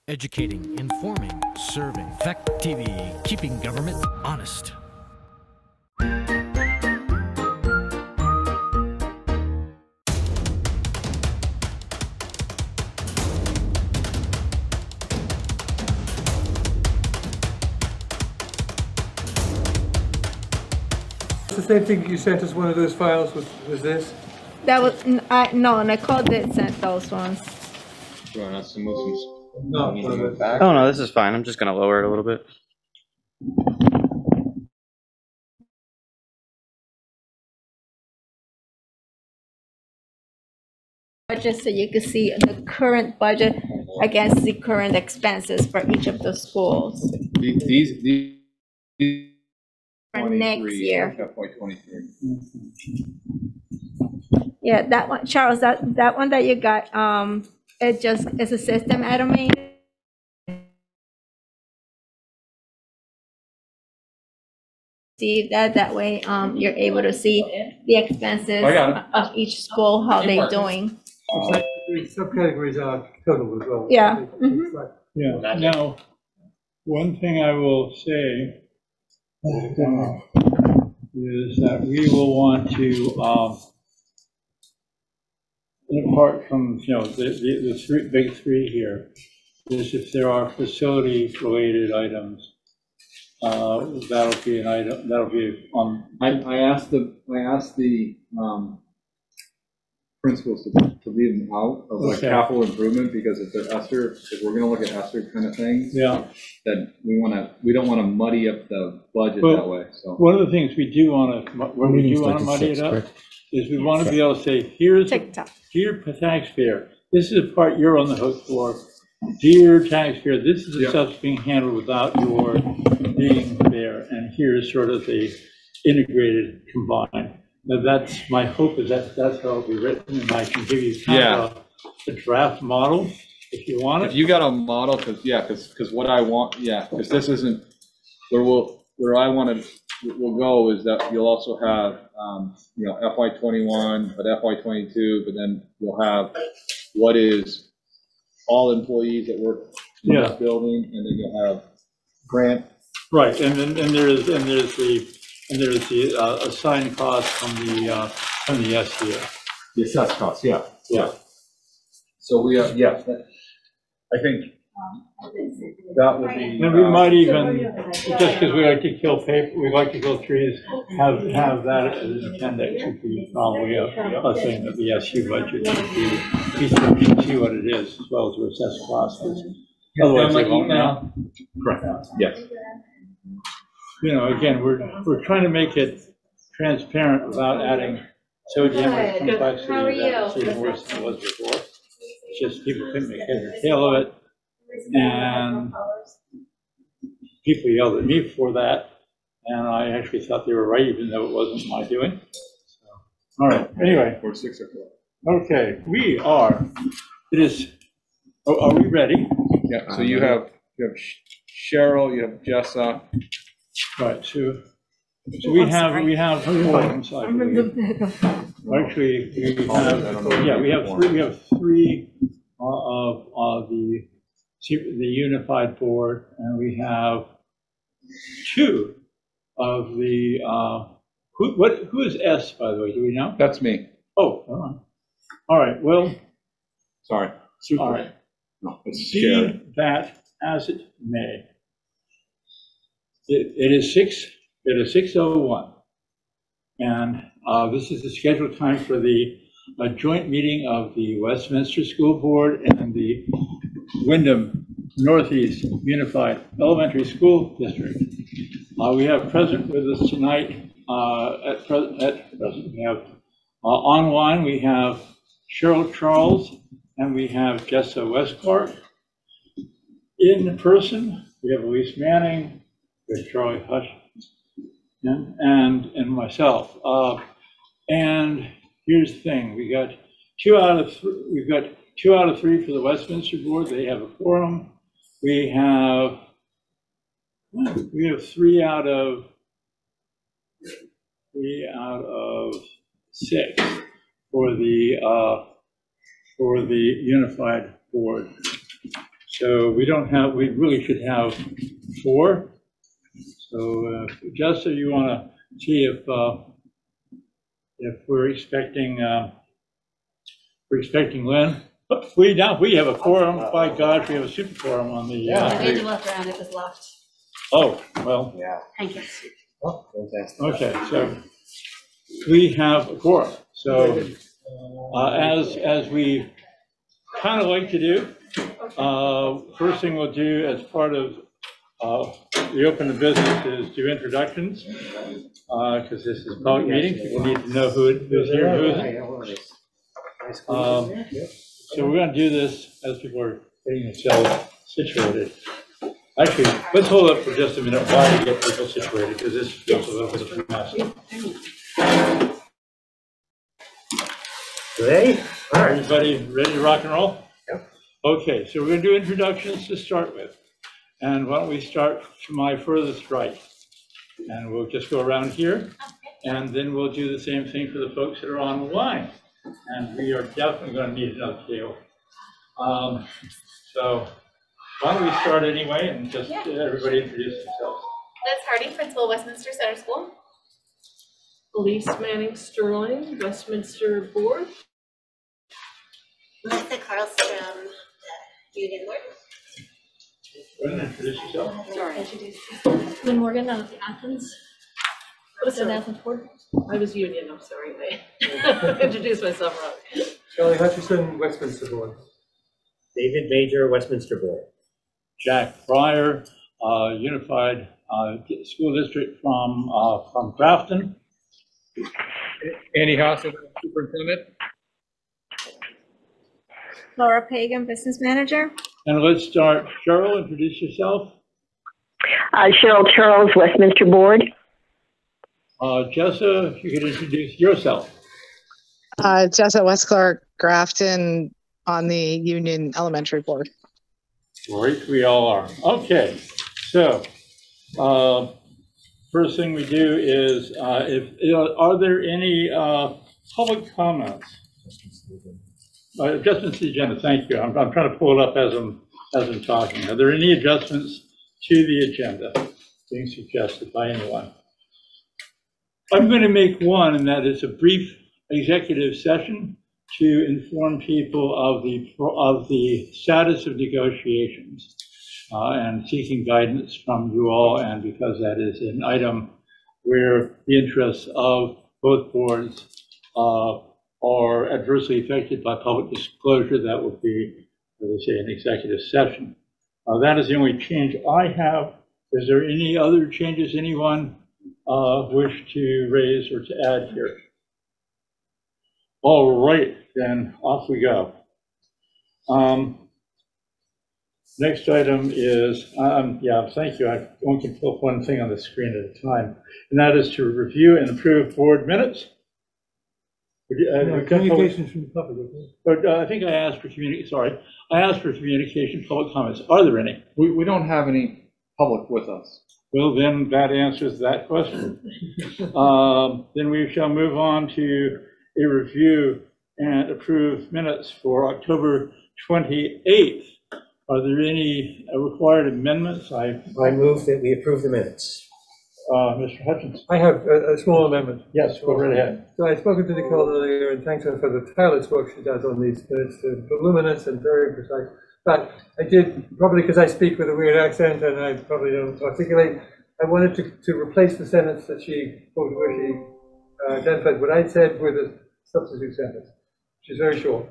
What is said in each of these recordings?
Educating, informing, serving. Fact TV, keeping government honest. The same thing you sent us one of those files was this? That was, no, Nicole did send those ones. You want us to move some? No, We need to move back. Oh no, this is fine. I'm just gonna lower it a little bit. Just so you can see the current budget against the current expenses for each of the schools These for next 23, year. FY23. Yeah, that one, Charles, that one that you got, it just is a system automated. See that way, you're able to see the expenses I got it. of each school, how they're doing. Subcategories are total as well. Yeah. It's like- Yeah, now, one thing I will say is that we will want to, apart from, the big three here, is if there are facility-related items, that'll be an item, that'll be on. I asked the principals to leave them out of like Okay. capital improvement, because if they're ESSER, if we're gonna look at ESSER kind of things, Yeah. then we don't wanna muddy up the budget Well, that way, so. One of the things we do want to, when we do want to muddy it up, is we want to be able to say, here's, TikTok. dear taxpayer, this is the part you're on the hook for. Dear taxpayer, this is the Yeah. stuff being handled without your being there, and here's sort of the integrated combined. Now, that's my hope, is that's how it'll be written, and I can give you kind of a draft model if you want If it. you got a model, because what I want, because this isn't, where I want to, will go is that you'll also have, FY21, but FY22, but then you'll have what is all employees that work in Yeah. this building, and then you'll have grant. Right, and there's the assigned cost from the SDA. The assessed costs, yeah. Yeah. So we are, I think that would be. And we might even, just because we like to kill paper, we like to kill trees, have that as an appendix, would be probably a thing that the SU budget should be, we should see what it is, as well as the assessed cost is. Otherwise, they won't know. Correct, yes. Again, we're trying to make it transparent without adding so damn complexity that it's even worse than it was before. It's just people couldn't make head or tail of it. And people yelled at me for that, and I actually thought they were right, even though it wasn't my doing. So, all right, anyway. Or 6 or 4. Okay, are we ready? Yeah, so you have Cheryl, you have Jessa. Right, so we have forms, I believe. Actually, we have three of the unified board, and we have two of the, who is S, by the way, do we know? That's me. Oh, all right, well, Sorry. all right. No, it's Be Sharon. that as it may. It is 6:01, and this is the scheduled time for the joint meeting of the Westminster School Board and the Wyndham Northeast Unified Elementary School District. We have present with us tonight, at present, we have online, we have Cheryl Charles, and we have Jessa Westclark. In person, we have Elise Manning, we have Charlie Hush, and myself. And here's the thing: we got two out of three for the Westminster board. They have a quorum. We have 3 out of 6 for the unified board. So we really should have 4. So Jessica, you want to see if we're expecting Lynn? We have a quorum. By gosh, we have a super quorum on the. I had to look around, it was locked. Oh, well. Yeah. Thank you. Oh, fantastic. Okay, so we have a quorum. So as we kind of like to do, first thing we'll do as part of the open of business is do introductions, because this is a public meeting. People need to know who's here, who isn't. So we're going to do this as people are getting themselves situated. Actually, let's hold up for just a minute while we get people situated, because this feels a little bit of a mess. Ready? All right. Everybody ready to rock and roll? Yep. Okay, so we're going to do introductions to start with. And why don't we start to my furthest right? And we'll just go around here, and then we'll do the same thing for the folks that are on the line. And we are definitely going to need another table. So why don't we start anyway, and just everybody introduce themselves. Liz Hardy, Principal, Westminster Center School. Elise Manning Sterling, Westminster Board. Melissa Carlstrom, Union Board. Go ahead and introduce yourself. Sorry. Lynn Morgan, Athens. What's an Athens Board? I was Union, I'm sorry. I introduced myself wrong. Charlie Hutchison, Westminster Board. David Major, Westminster Board. Jack Fryer, Unified School District from Grafton. Andy Hossel, Superintendent. Laura Pagan, Business Manager. And let's start. Cheryl, introduce yourself. Cheryl Charles, Westminster Board. Jessa, if you could introduce yourself. Jessa West Clark, Grafton on the Union Elementary Board. Great, we all are. Okay, so first thing we do is, are there any public comments? Adjustments to the agenda, thank you. I'm trying to pull it up as I'm talking. Are there any adjustments to the agenda being suggested by anyone? I'm going to make one, and that is a brief executive session to inform people of the status of negotiations and seeking guidance from you all, and because that is an item where the interests of both boards are adversely affected by public disclosure, that would be, as I say, an executive session. That is the only change I have. Is there any other changes anyone wish to raise or to add here? All right, then off we go. Next item is, thank you. I only can put one thing on the screen at a time, and that is to review and approve board minutes. Communications from the public. But I think I asked for communication, public comments. Are there any? We don't have any public with us. Well, then that answers that question. Then we shall move on to a review and approve minutes for October 28th. Are there any required amendments? I move that we approve the minutes. Mr. Hutchins. I have a small amendment. Yes, go right ahead. So I've spoken to Nicole earlier and thanks her for the tireless work she does on these minutes, voluminous and very precise. But I did, probably because I speak with a weird accent and I probably don't articulate, I wanted to replace the sentence that she quoted where she identified what I'd said with a substitute sentence, which is very short.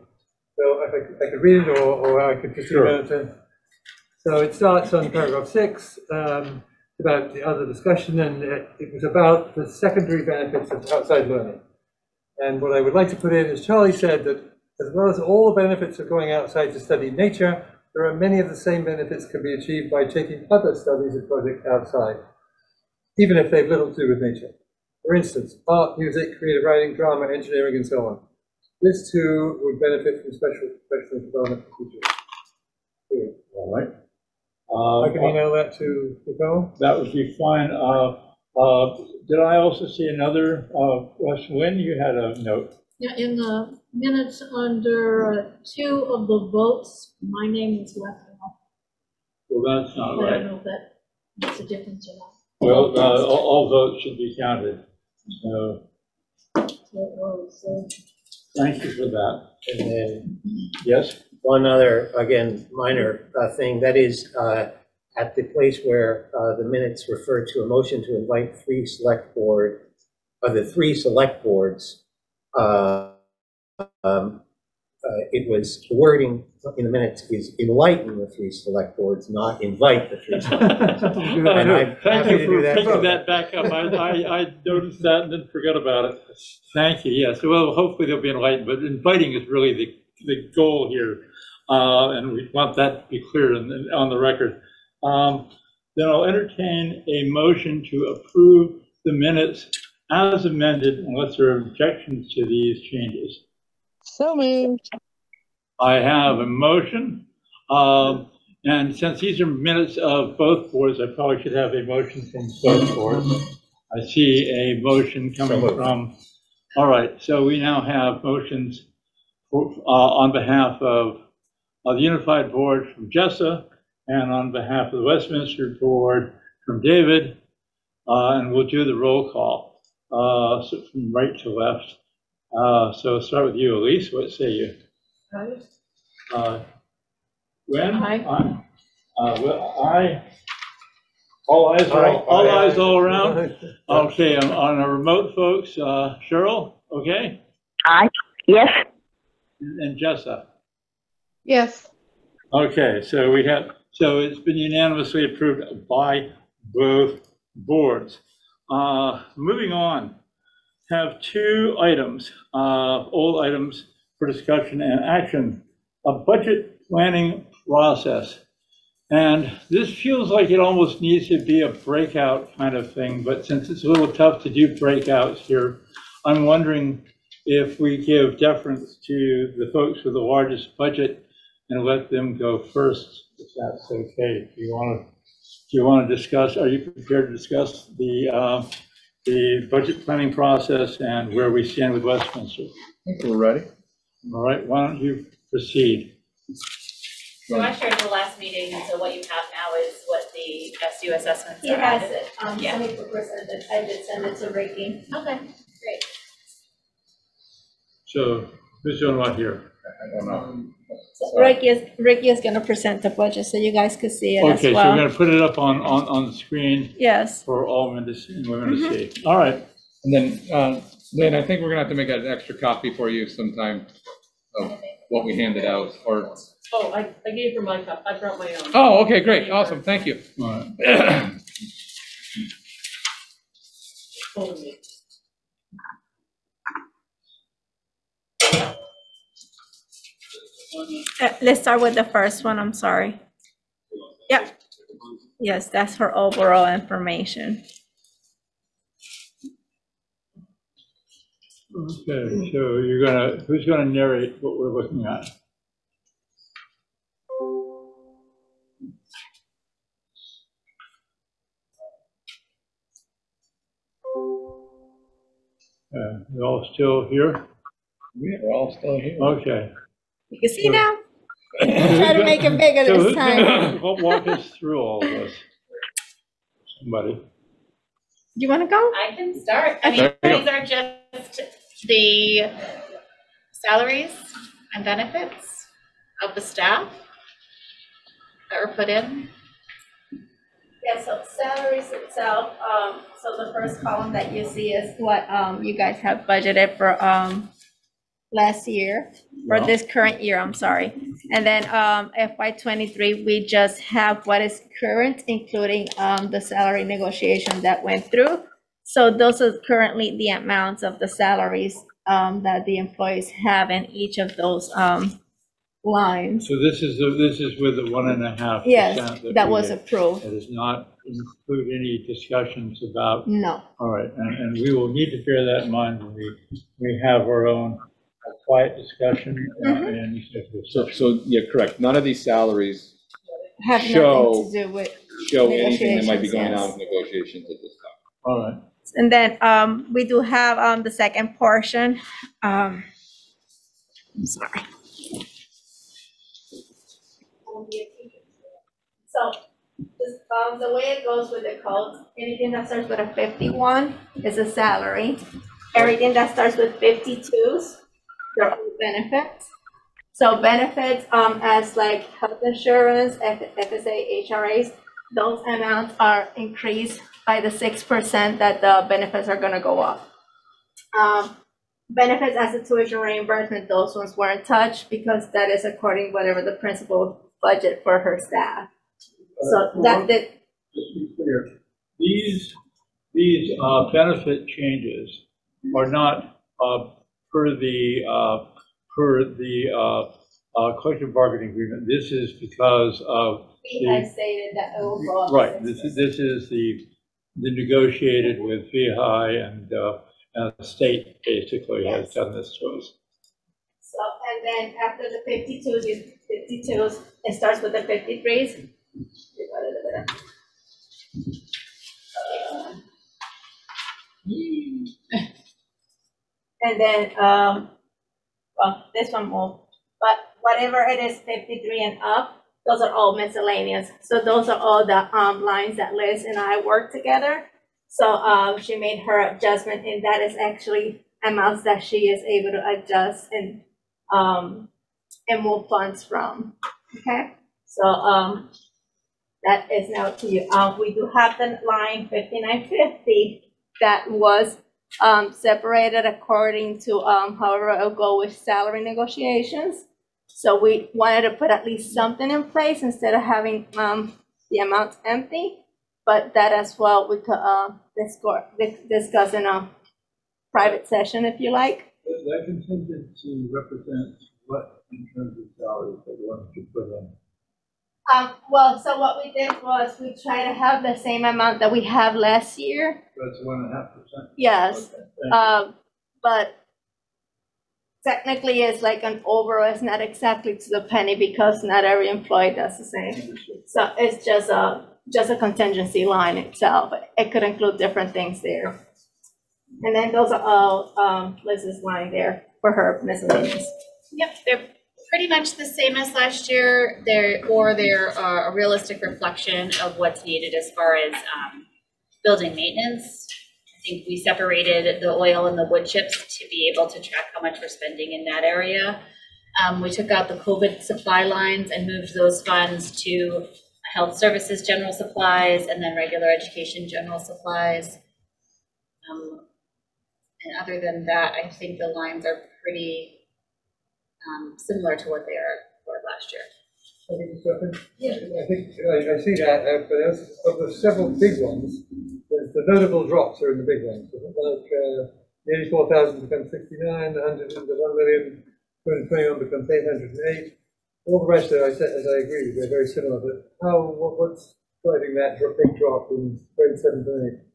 So if I could read it or I could just read it. So it starts on paragraph 6. About the other discussion, and it was about the secondary benefits of outside learning. And what I would like to put in is Charlie said that as well as all the benefits of going outside to study nature, there are many of the same benefits can be achieved by taking other studies and projects outside, even if they have little to do with nature. For instance, art, music, creative writing, drama, engineering, and so on. This too would benefit from special professional development for teachers. All right. I can email that to Nicole. That would be fine. Did I also see another question? Lynn, you had a note. Yeah, in the minutes under 2 of the votes, my name was left out. that's not I don't right. know if that makes a difference or not. Well, all votes should be counted. So So, thank you for that. And then Yes? one other, again, minor thing, that is at the place where the minutes refer to a motion to invite the three select boards, it was, the wording in the minutes is enlighten the three select boards, not invite the three select boards. And I'm Thank happy you to for do that. picking that back up. I noticed that and then forgot about it. Thank you, yes. Well, hopefully they'll be enlightened, but inviting is really the goal here. And we want that to be clear on the record. Then I'll entertain a motion to approve the minutes as amended unless there are objections to these changes. So moved. I have a motion. And since these are minutes of both boards, I probably should have a motion from both boards. I see a motion coming from, all right, so we now have motions on behalf of the Unified Board from Jessa and on behalf of the Westminster Board from David, and we'll do the roll call, so from right to left. So start with you, Elise, what say you? Gwen? Aye. Well, all eyes all around. Okay, on our remote folks, Cheryl, okay? Aye. Yes. And Jessa. Yes. Okay, so it's been unanimously approved by both boards. Moving on, have two items, old items for discussion and action, a budget planning process. And this feels like it almost needs to be a breakout kind of thing, but since it's a little tough to do breakouts here, I'm wondering if we give deference to the folks with the largest budget and let them go first, if that's okay. Do you want to discuss, are you prepared to discuss the budget planning process and where we stand with Westminster? I think we're ready. All right, why don't you proceed? So I shared the last meeting, and so what you have now is what the SU assessments He are. has it, Yeah. somebody presented, I did send it to Ricky. Okay, great. So who's doing what here? I don't know. Ricky is gonna present the budget, so you guys could see it as Okay, so well. we're going to put it up on the screen Yes. for all men to see, and women to see. All right. And then, Lynn, I think we're gonna have to make an extra copy for you sometime of what we handed out, or, Oh, I gave her my cup. I brought my own. oh, okay, great, awesome, thank you. All right. Hold me. Let's start with the first one, I'm sorry. Yep. Yes, that's for overall information. Okay, so who's gonna narrate what we're looking at? You all still here? We're all still here. Okay. You can see now? Try to make it bigger So this who's time. gonna walk us through all of this? Somebody. You wanna go? I can start. I mean, There you go. these are just the salaries and benefits of the staff that were put in. Yeah, so salaries itself, so the first column that you see is what, you guys have budgeted for, last year, for this current year, I'm sorry. And then, FY '23, we just have what is current, including, the salary negotiation that went through. So those are currently the amounts of the salaries, that the employees have in each of those, lines. So this is with the 1.5%. Yes, that was did. approved. That does not include any discussions about, No. all right, and we will need to bear that in mind when we have our own quiet discussion and executive So, session. yeah, correct, none of these salaries Have nothing Show- to do with, show anything that might be going Negotiations, on with negotiations at this time. All right. and then, we do have, the second portion, I'm sorry. So the way it goes with the codes, anything that starts with a 51 is a salary. Everything that starts with 52s, they're all benefits. So benefits, as like health insurance, FSA, HRAs, those amounts are increased by the 6% that the benefits are gonna go up. Benefits as a tuition reimbursement, those ones weren't touched because that is according whatever the principal budget for her staff. So that did. Just to be clear, these benefit changes are not per the collective bargaining agreement. This is because of We had stated that it will go up. right. This is the negotiated with VHI and the state basically has done this to us. So, and then after the 52s, it starts with the 53s. And then, well, this one won't, but whatever it is 53 and up, those are all miscellaneous. So those are all the lines that Liz and I work together. So she made her adjustment, and that is actually amounts that she is able to adjust and move funds from. Okay, so that is now to you. We do have the line 5950 that was separated according to however it'll go with salary negotiations. So we wanted to put at least something in place instead of having the amounts empty. But that as well, we could discuss in a private session if you like. That contingency represents what in terms of salaries that you wanted to put in? Well, so what we did was we try to have the same amount that we have last year. That's 1.5%? Yes. Okay, but technically it's like an overall, it's not exactly to the penny because not every employee does the same. So it's just a contingency line itself. It could include different things there. And then those are all Liz's line there for her miscellaneous. Yep, they're pretty much the same as last year. They're a realistic reflection of what's needed as far as building maintenance. I think we separated the oil and the wood chips to be able to track how much we're spending in that area. We took out the COVID supply lines and moved those funds to health services general supplies and then regular education general supplies. And other than that, I think the lines are pretty similar to what they were last year. Yeah, I think I see that, but of the several big ones, the notable drops are in the big ones. Like the 84,000 becomes 69, the 1,221 becomes 808. All the rest, as I agree, they're very similar. But what's driving that big drop in grade 7 to 8?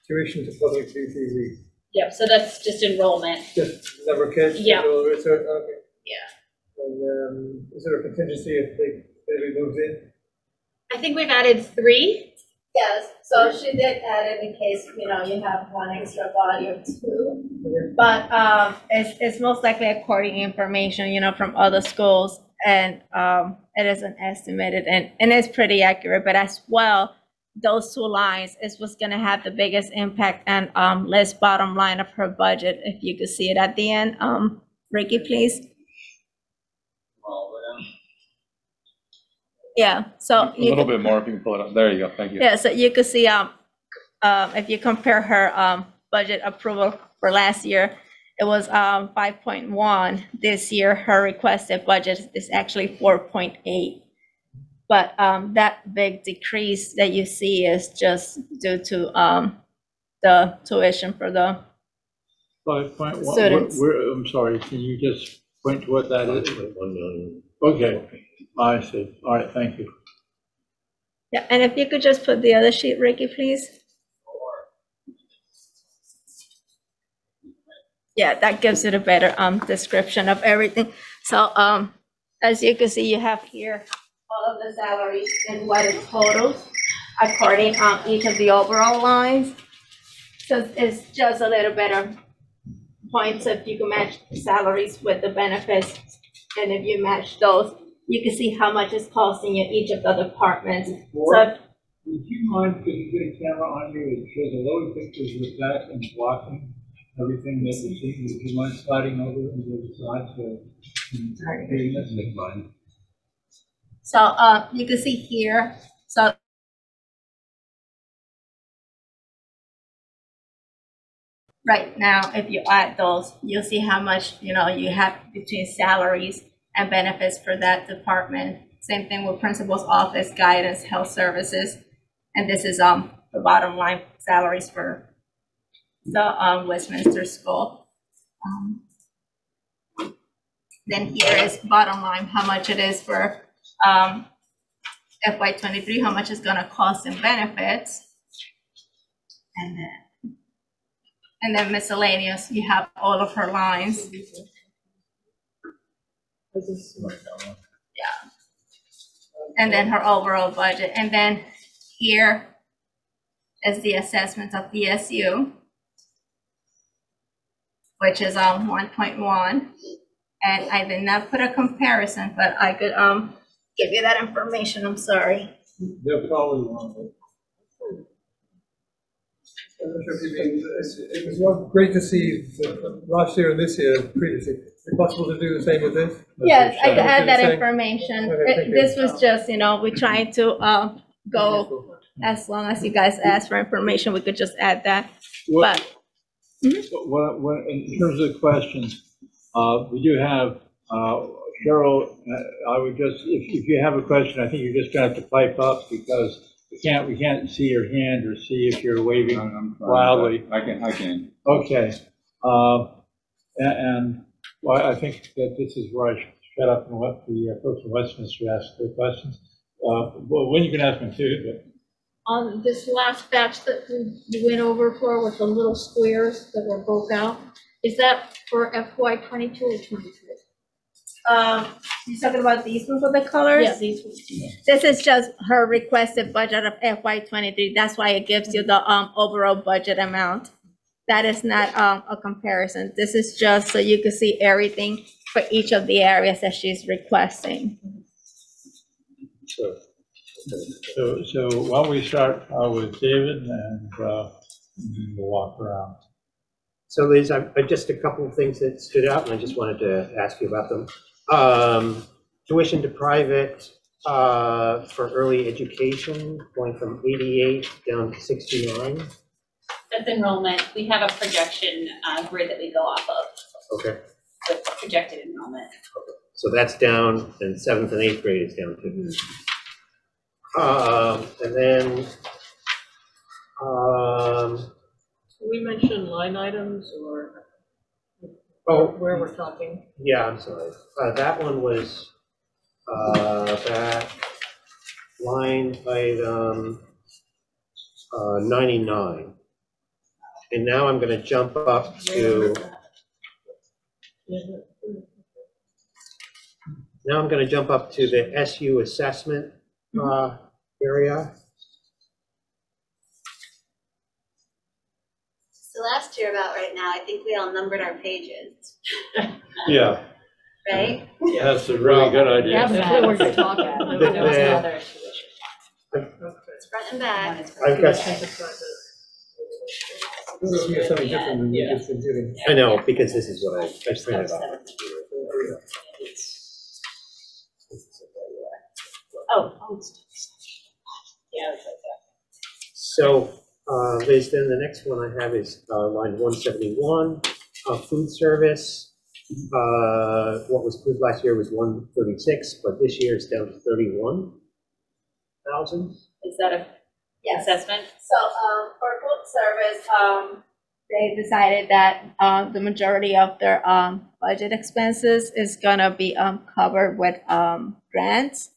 Tuition to public CCV. Yep, so that's just enrollment. Just number of kids? Yeah. Okay. Yeah. And is there a contingency if baby moves in? I think we've added 3. Yes, so she did add it in case, you have one extra body or 2. But it's most likely according to information, from other schools. And it is an estimated and it's pretty accurate, but as well, those 2 lines is what's going to have the biggest impact on Liz's bottom line of her budget. If you could see it at the end, Ricky, please. Yeah, so a little bit more if you can pull it up. There you go. Thank you. Yeah, so you could see if you compare her budget approval for last year, it was 5.1. This year, her requested budget is actually 4.8. But that big decrease that you see is just due to the tuition for the 5.1. students. I'm sorry, can you just point to what that is? 1 million. Okay, I see. All right, thank you. Yeah, and if you could just put the other sheet, Ricky, please. Yeah, that gives it a better description of everything. So as you can see, you have here all of the salaries and what it totals according each of the overall lines. So it's just a little better points if you can match salaries with the benefits, and if you match those, you can see how much it's costing you each of the departments. So Would you mind, could you get a camera on you that shows a load of pictures with that and blocking everything that you're seeing? Would you mind sliding over into the side so? So, you can see here, so right now, if you add those, you'll see how much, you know, you have between salaries and benefits for that department. Same thing with principal's office, guidance, health services. And this is the bottom line salaries for the Westminster School. Then here is bottom line, how much it is for FY23, how much it's gonna cost in benefits. And then miscellaneous, you have all of her lines. Yeah. And then her overall budget. And then here is the assessment of the SU, which is 1.1. And I did not put a comparison, but I could give you that information. I'm sorry. They're probably wrong. It was great to see last year and this year previously. Is it possible to do the same with this? Yes, I could add that information. Okay, This was just, you know, we're trying to go as long as you guys ask for information, we could just add that. What, in terms of the questions, we do have, Cheryl, I would just, if you have a question, I think you're just gonna have to pipe up because we can't see your hand or see if you're waving wildly. I can. Okay. And well, I think that this is where I should shut up and let the folks from Westminster ask their questions. Well, when you can ask them too, but. On this last batch that we went over for with the little squares that were broke out, is that for FY22 or 23? You're talking about these ones with the colors? Yeah, these ones. This is just her requested budget of FY23. That's why it gives you the overall budget amount. That is not a comparison. This is just so you can see everything for each of the areas that she's requesting. So why don't we start with David and we'll walk around. So Liz, just a couple of things that stood out and I just wanted to ask you about them. Tuition to private for early education going from 88 down to 69. That's enrollment. We have a projection grid that we go off of. Okay. With projected enrollment. Okay. So that's down, and 7th and 8th grade is down too. And then We mentioned line items or where we're talking. Yeah, I'm sorry. That one was back line item 99. And now I'm going to jump up to the SU assessment area. So last year about right now, I think we all numbered our pages, Yeah, right? that's a really good idea. Yeah, but where you're talking. It's front and back. I've got, Something different than you've just been doing. I know, because this is what I printed off. Yeah, it's like that. So, Liz, then the next one I have is line 171, food service. What was approved last year was 136, but this year it's down to 31,000. Is that a assessment? So for food service, they decided that the majority of their budget expenses is gonna be covered with grants.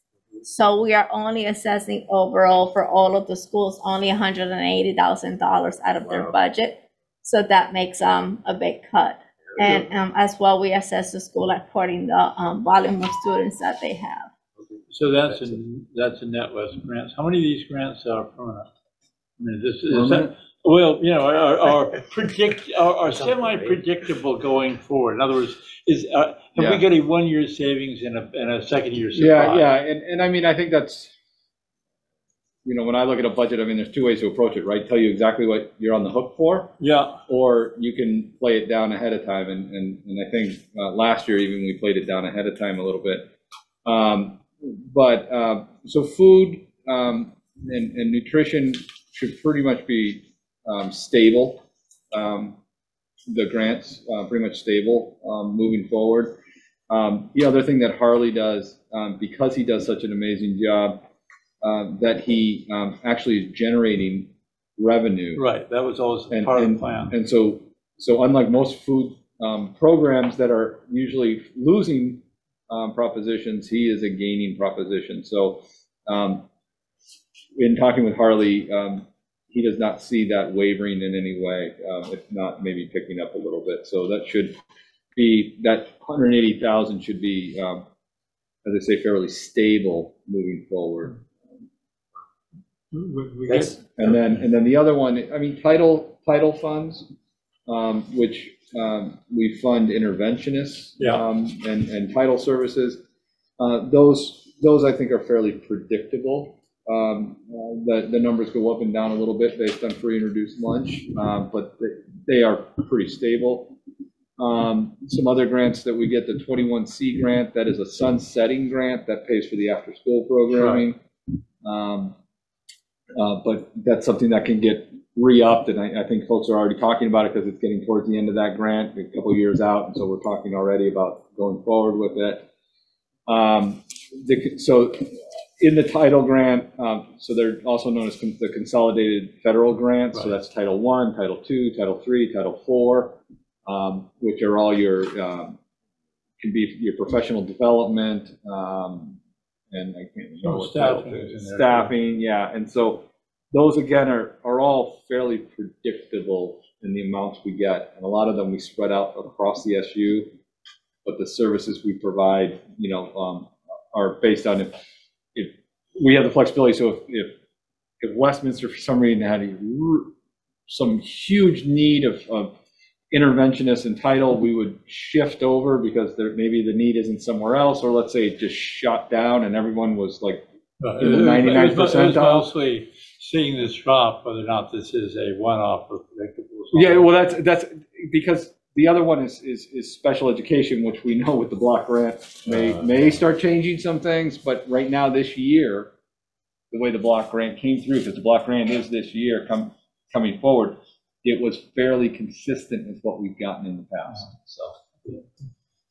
So we are only assessing overall for all of the schools only $180,000 out of their budget. So that makes a big cut. And as well, we assess the school according to the volume of students that they have. So that's a net less grants. How many of these grants are permanent? I mean, this is well, you know, are semi-predictable going forward. In other words, have we got a 1 year savings and a second year supply? Yeah, and I mean, I think that's you know, when I look at a budget, I mean, there's two ways to approach it, right? Tell you exactly what you're on the hook for. Yeah. Or you can play it down ahead of time. And I think last year even we played it down ahead of time a little bit. So food and nutrition should pretty much be stable. The grants pretty much stable moving forward. The other thing that Harley does, because he does such an amazing job, that he actually is generating revenue. Right, that was always part of the plan. And so unlike most food programs that are usually losing propositions, he is a gaining proposition. So in talking with Harley, he does not see that wavering in any way, if not maybe picking up a little bit. So that should be, that 180,000 should be, as I say, fairly stable moving forward. And then the other one, I mean, title funds, which we fund interventionists and title services. Those I think are fairly predictable. The numbers go up and down a little bit based on free and reduced lunch, but they are pretty stable. Some other grants that we get, the 21C grant, that is a sunsetting grant that pays for the after-school programming. But that's something that can get re-upped, and I think folks are already talking about it because it's getting towards the end of that grant, a couple years out, and so we're talking already about going forward with it. So in the title grant, so they're also known as the Consolidated Federal Grants, so that's Title I, Title II, Title III, Title IV, which are all your, can be your professional development, and I can't remember what staffing, yeah. And so those again are all fairly predictable in the amounts we get, and a lot of them we spread out across the SU, but the services we provide, you know, are based on if we have the flexibility. So if Westminster for some reason had some huge need of interventionists and title, we would shift over because maybe the need isn't somewhere else, or let's say it just shut down and everyone was like in the 99%. It was mostly seeing this drop, whether or not this is a one-off or predictable. Yeah, well, that's because the other one is special education, which we know with the block grant may start changing some things, but right now this year, the way the block grant came through, because the block grant is this year coming forward, it was fairly consistent with what we've gotten in the past. So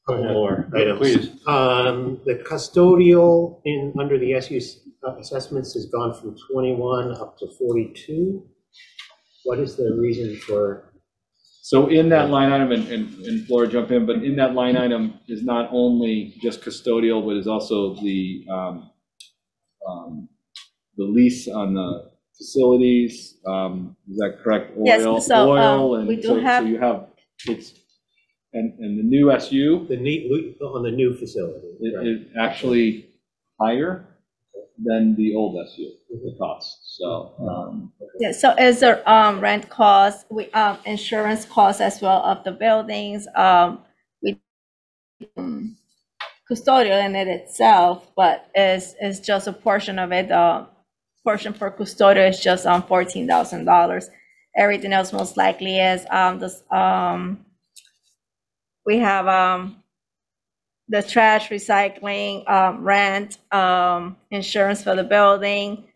more items. Please. The custodial under the SU assessments has gone from 21 up to 42. What is the reason for? So in that line item, and Flora jump in, but in that line item is not only just custodial, but is also the lease on the facilities. Is that correct? Oil, yes, so, oil, and we do so you have and the new SU. On the new facility. Is actually higher than the old SU, the cost. So yeah, so as the rent costs, we insurance costs as well of the buildings, we custodial in it itself, but is just a portion of it. The portion for custodial is just $14,000. Everything else most likely is we have the trash, recycling, rent, insurance for the building.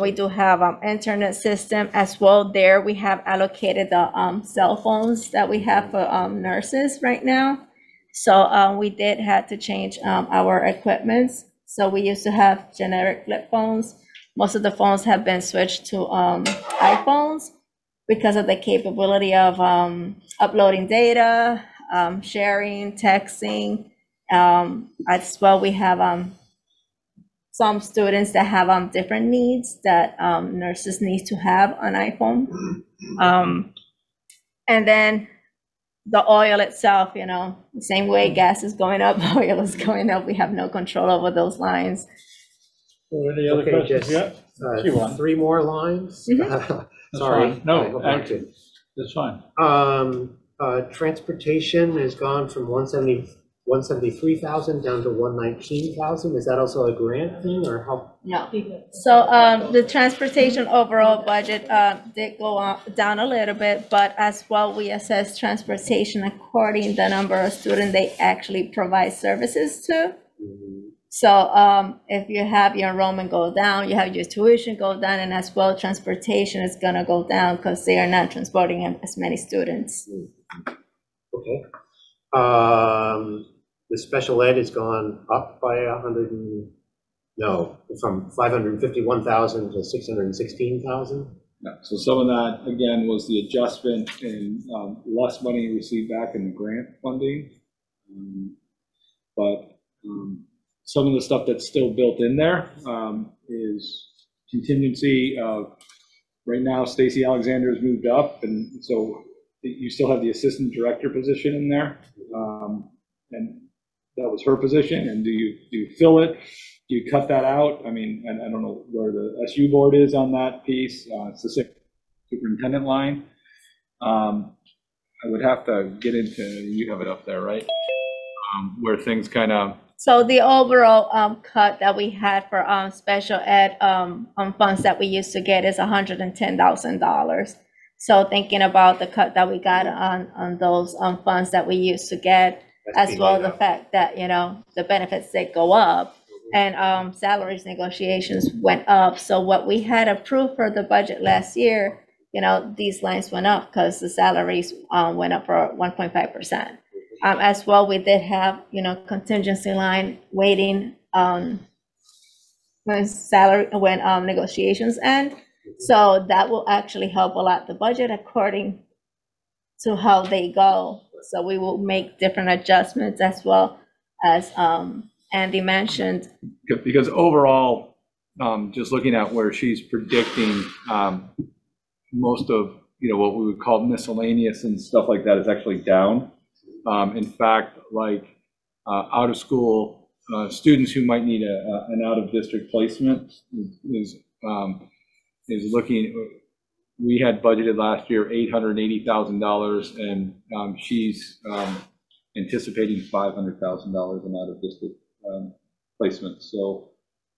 We do have internet system as well. There we have allocated the cell phones that we have for nurses right now. So we did have to change our equipment. So we used to have generic flip phones. Most of the phones have been switched to iPhones because of the capability of uploading data, sharing, texting. As well, we have some students that have different needs that nurses need to have on iPhone. And then the oil itself, you know, the same way gas is going up, oil is going up. We have no control over those lines. Any other questions? Just, 3 more lines. Sorry. Fine. No, that's fine. Transportation has gone from 174 173,000 down to 119,000. Is that also a grant thing, or how? No. So the transportation overall budget did go down a little bit, but as well, we assess transportation according the number of students they actually provide services to. So if you have your enrollment go down, you have your tuition go down, and as well, transportation is gonna go down because they are not transporting as many students. Okay. The special ed has gone up by from 551,000 to 616,000. Yeah, so some of that, again, was the adjustment in less money received back in the grant funding. But some of the stuff that's still built in there is contingency of, right now, Stacy Alexander has moved up, and so you still have the assistant director position in there. And that was her position, and do you fill it? Do you cut that out? I mean, and I don't know where the SU board is on that piece. It's the superintendent line. I would have to get into, you have it up there, right? Where things kind of. So the overall cut that we had for special ed funds that we used to get is $110,000. So thinking about the cut that we got on those funds that we used to get, as well the fact that, you know, the benefits did go up and salaries negotiations went up. So what we had approved for the budget last year, you know, these lines went up because the salaries went up for 1.5%. As well, we did have, you know, contingency line waiting when negotiations end. So that will actually help a lot the budget according to how they go. So we will make different adjustments as well as Andy mentioned. Because overall, just looking at where she's predicting most of, you know, what we would call miscellaneous and stuff like that is actually down. In fact, like out of school students who might need an out of district placement is looking. We had budgeted last year $880,000, and she's anticipating $500,000 in out of district placement. So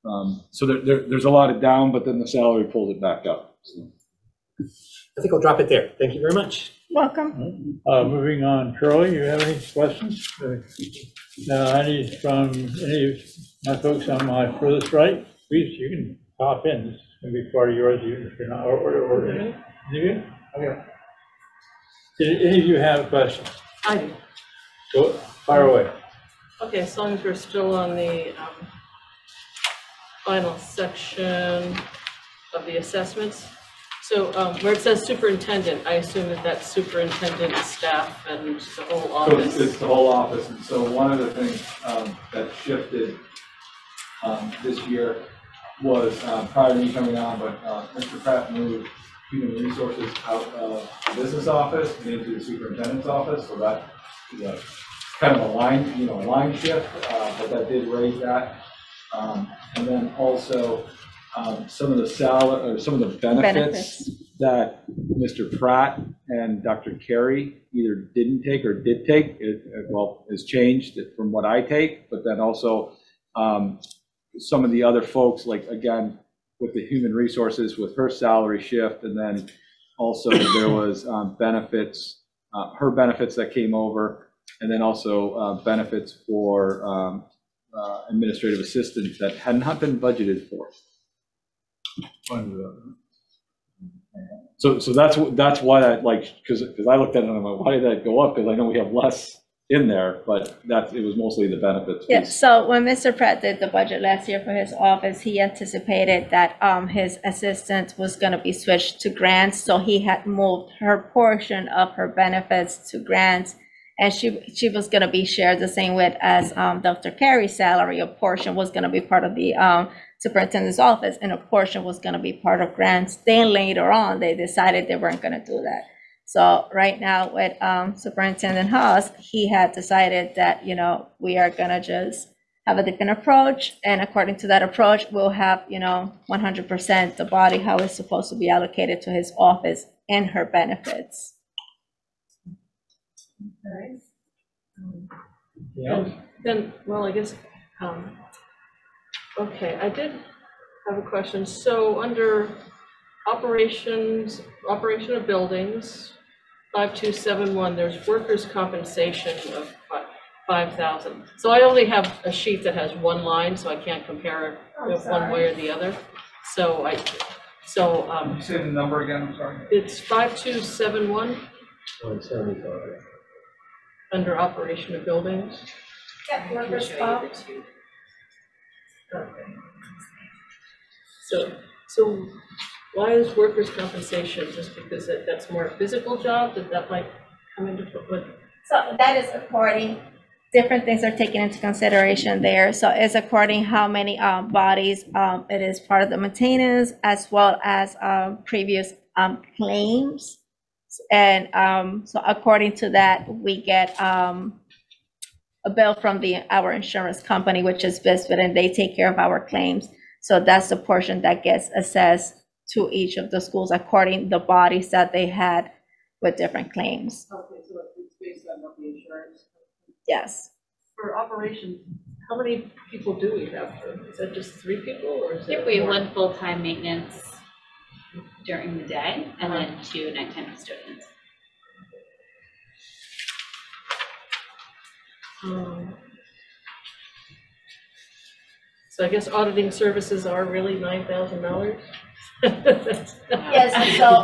there's a lot of down, but then the salary pulls it back up. So. I think I'll drop it there. Thank you very much. Welcome. Moving on, Charlie, you have any questions? Any from any of my folks on my furthest right? Please, you can pop in. This is going to be part of yours, if you're not, or do you? Okay. Did any of you have questions? I do. Go, fire away. Okay, as long as we're still on the final section of the assessments. So where it says superintendent, I assume that that's superintendent, staff, and the whole office. So it's the whole office. And so one of the things that shifted this year was prior to me coming on, but Mr. Pratt moved human resources out of the business office and into the superintendent's office. So that is kind of a line shift, but that did raise that. And then also some of the benefits that Mr. Pratt and Dr. Carey either didn't take or did take, is changed from what I take, but then also some of the other folks, like again, with the human resources, with her salary shift, and then also there was benefits, her benefits that came over, and then also benefits for administrative assistants that had not been budgeted for. So that's why I like, because I looked at it and I'm like, why did that go up? Because I know we have less in there, but it was mostly the benefits piece. Yeah, so when Mr. Pratt did the budget last year for his office, he anticipated that his assistant was going to be switched to grants, so he had moved her portion of her benefits to grants, and she was going to be shared the same way as Dr. Carey's salary. A portion was going to be part of the superintendent's office, and a portion was going to be part of grants. Then later on, they decided they weren't going to do that. So right now with Superintendent Haas, he had decided that, you know, we are going to just have a different approach. And according to that approach, we'll have, you know, 100% the body, how it's supposed to be allocated to his office and her benefits. Then, well, I guess, okay, I did have a question. So under operations, operation of buildings, 5271, there's workers' compensation of 5,000. So I only have a sheet that has one line, so I can't compare it one way or the other. So Can you say the number again, I'm sorry? It's 5271 under operation of buildings. Yeah, workers' comp. Okay. So why is workers' compensation? Just because that's more a physical job, that might come into play? So that is according, different things are taken into consideration there. So it's according how many bodies it is part of the maintenance, as well as previous claims. And so according to that, we get a bill from our insurance company, which is Bisbit, and they take care of our claims. So that's the portion that gets assessed to each of the schools according to the bodies that they had with different claims. Okay, so it's based on what the insurance. Yes. For operations, how many people do we have? Is that just 3 people, or is it We have more? 1 full-time maintenance during the day, and then 2 nighttime custodians. So I guess auditing services are really $9,000? Yes, so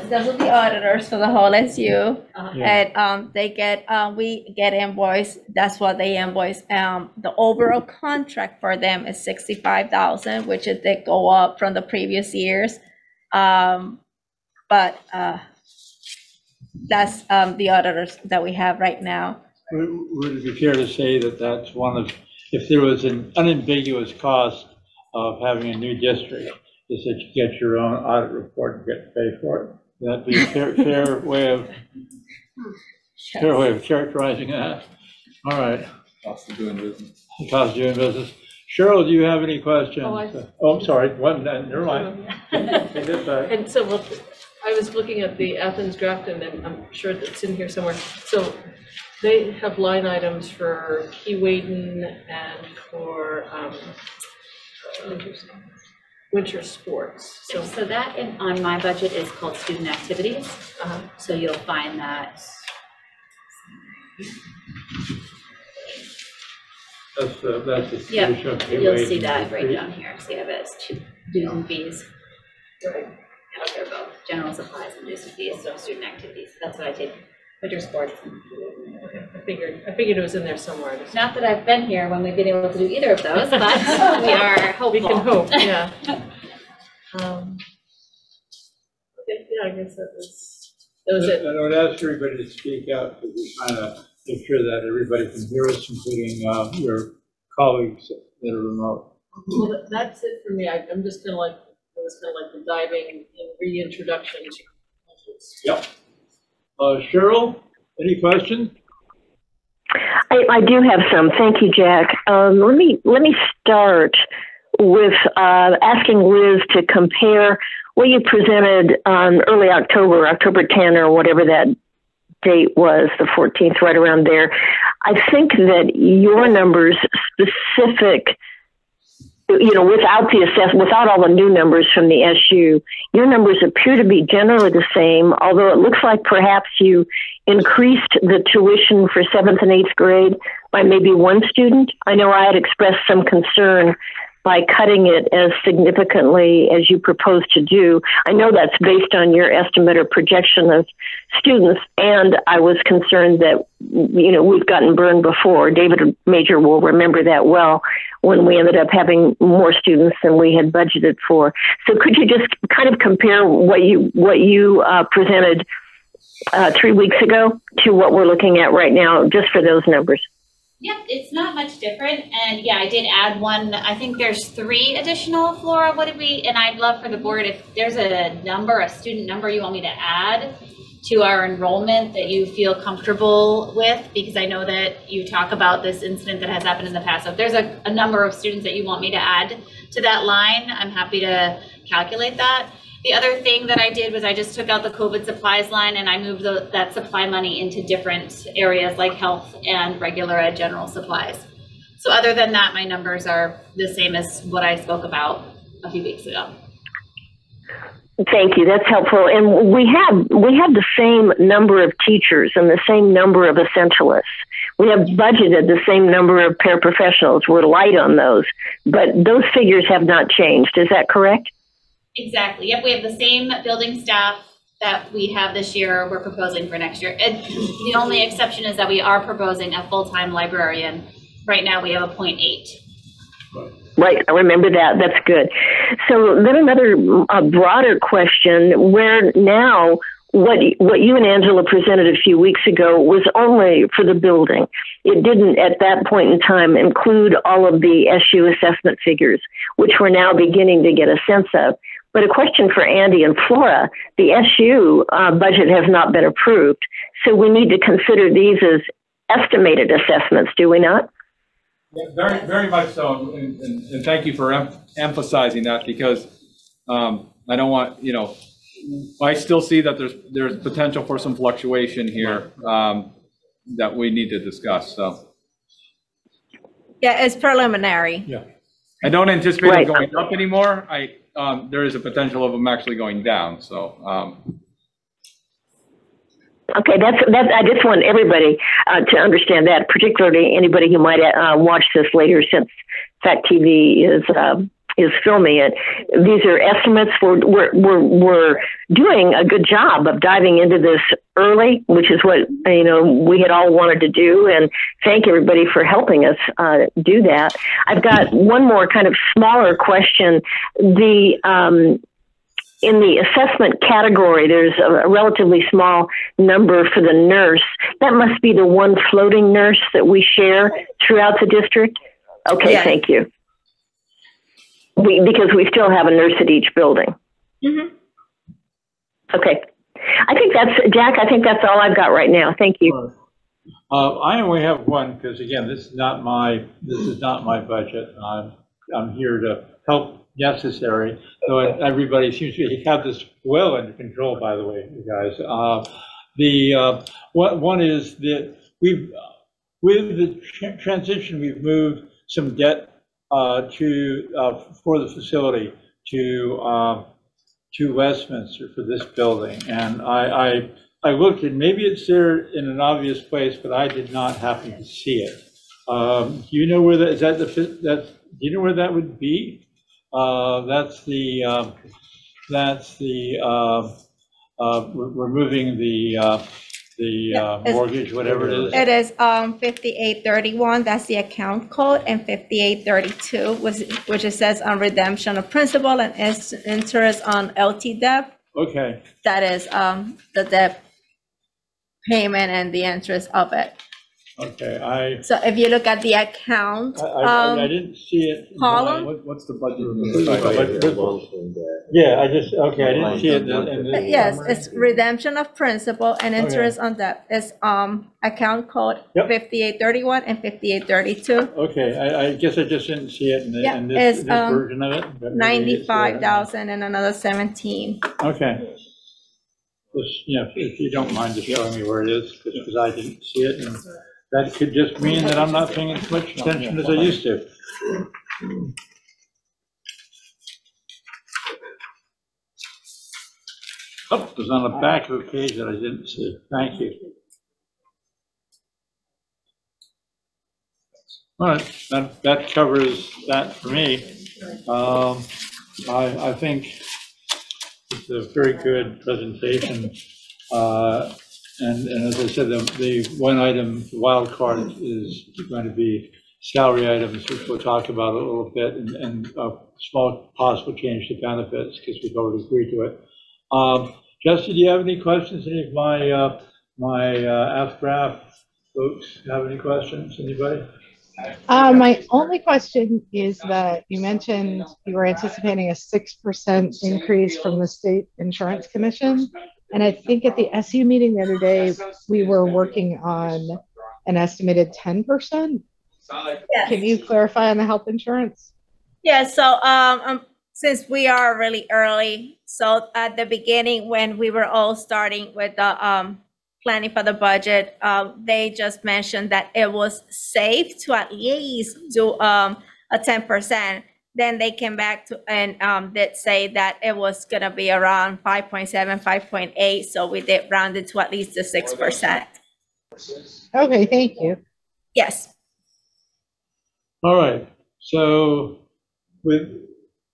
those are the auditors for the whole SU. And they get, we get invoice, that's what they invoice. The overall contract for them is 65,000, which it did go up from the previous years. But that's the auditors that we have right now. Would it be fair to say that that's one of, if there was an unambiguous cost of having a new district, is that you get your own audit report and get paid for it? Would that be a fair way of characterizing that? All right. Cost of doing business. Cost of doing business. Cheryl, do you have any questions? Oh, I'm sorry. Never mind. Take this back. And so I was looking at the Athens Grafton, and I'm sure it's in here somewhere. So they have line items for Keewaydon and for winter sports. So that on my budget is called student activities. So you'll find that. That's the Yeah, tuition. you'll see that right down here. So you have it as dues and fees. Right. Yeah, they're both general supplies and dues and fees, so student activities. That's what I take. Winter sports. Okay, I figured it was in there somewhere. Not that I've been here when we've been able to do either of those, but we are hopeful. We can hope, yeah. Okay, yeah, I guess that was it. I would ask everybody to speak out, because we're trying to make sure that everybody can hear us, including your colleagues that are remote. Well, that's it for me. I'm just kind of like, it was kind of like the diving and reintroduction to. Yep. Cheryl, any questions? I do have some. Thank you, Jack. Let me start with asking Liz to compare what you presented on early October, October 10 or whatever that date was, the 14th, right around there. I think that your numbers specific, without the without all the new numbers from the SU, your numbers appear to be generally the same, although it looks like perhaps you increased the tuition for 7th and 8th grade by maybe 1 student. I know I had expressed some concern by cutting it as significantly as you proposed to do. I know that's based on your estimate or projection of students, and I was concerned that, we've gotten burned before. David Major will remember that well, when we ended up having more students than we had budgeted for. So could you just kind of compare what you presented 3 weeks ago to what we're looking at right now, just for those numbers? Yep, it's not much different. And yeah, I did add one. I think there's 3 additional, Flora. What did we, and I'd love for the board, if there's a student number you want me to add to our enrollment that you feel comfortable with, because I know that you talk about this incident that has happened in the past. So if there's a number of students that you want me to add to that line, I'm happy to calculate that. The other thing that I did was I just took out the COVID supplies line and I moved that supply money into different areas like health and regular ed general supplies. So other than that, my numbers are the same as what I spoke about a few weeks ago. Thank you. That's helpful. And we have the same number of teachers and the same number of essentialists. We have budgeted the same number of paraprofessionals. We're light on those, but those figures have not changed. Is that correct? Exactly. Yep. We have the same building staff that we have this year. We're proposing for next year. And the only exception is that we are proposing a full-time librarian. Right now we have a 0.8. Right, I remember that. That's good. So then another broader question, where now what you and Angela presented a few weeks ago was only for the building. It didn't at that point in time include all of the SU assessment figures, which we're now beginning to get a sense of. But a question for Andy and Flora, the SU budget has not been approved, so we need to consider these as estimated assessments, do we not? Yeah, very, very much so, and thank you for emphasizing that, because I don't want, I still see that there's potential for some fluctuation here that we need to discuss. So Yeah, it's preliminary. yeah, I don't anticipate them going up anymore. There is a potential of them actually going down. So. Okay, that's. I just want everybody to understand that, particularly anybody who might watch this later, since Fact TV is filming it. These are estimates. We're doing a good job of diving into this early, which is what we had all wanted to do. And thank everybody for helping us do that. I've got one more kind of smaller question. In the assessment category, there's a relatively small number for the nurse. That must be the one floating nurse that we share throughout the district? Okay, yeah. Thank you. Because we still have a nurse at each building. Mm-hmm. Okay. Jack, I think that's all I've got right now. Thank you. I only have one, because again, this is not my budget. I'm here to help necessary, so everybody seems to have this well under control, by the way, you guys. One is that with the transition, we've moved some debt for the facility to Westminster for this building, and I looked, and maybe it's there in an obvious place, but I did not happen to see it. Do you know where that is? Do you know where that would be? Removing the mortgage, whatever it is. It is 5831. That's the account code, and 5832, which it says on redemption of principal and interest on LT debt. Okay. That is the debt payment and the interest of it. Okay, so if you look at the account, I didn't see it. Column. What's the budget? Yeah, I didn't see it. Yes, it's redemption of principal and interest on debt. It's account code 5831 and 5832. Okay, I guess I just didn't see it in this version of it. 95,000 and another 17. Okay. Just, if you don't mind just showing me where it is, because I didn't see it. And that could just mean that I'm not paying as much attention as I used to. Oh, it was on the back of a page that I didn't see. Thank you. All right, that covers that for me. I think it's a very good presentation. And as I said, the one item, the wild card, is going to be salary items, which we'll talk about a little bit, and a small possible change to benefits, because we've already agreed to it. Jesse, do you have any questions? Any of my AFGRAF folks have any questions? Anybody? My only question is that you mentioned you were anticipating a 6% increase from the State Insurance Commission. And I think at the SU meeting the other day, we were working on an estimated 10%. Yes. Can you clarify on the health insurance? Yeah, so since we are really early, so at the beginning, when we were all starting with the planning for the budget, they just mentioned that it was safe to at least do a 10%. Then they came back to and did say that it was gonna be around 5.7, 5.8. So we did round it to at least the 6%. Okay, thank you. Yes. All right, so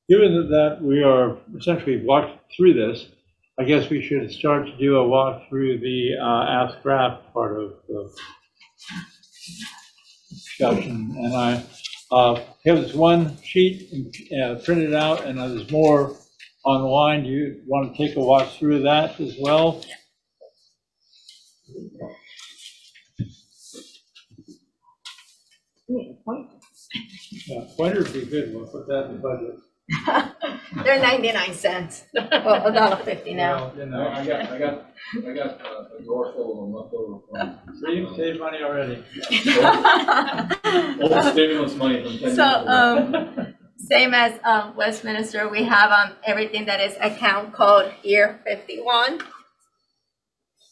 given that we are essentially walked through this, I guess we should start to do a walk through the Ask Graph part of the discussion. And I have this one sheet printed out, and there's more online. Do you want to take a walk through that as well? Yeah, pointer would be good. We'll put that in the budget. They're 99 cents. Well, $1.50 now. Well, you know, I got a drawer full of them left over from. So you saved money already. Old stimulus money from 10 years So, ago. same as Westminster, we have everything that is account code year 51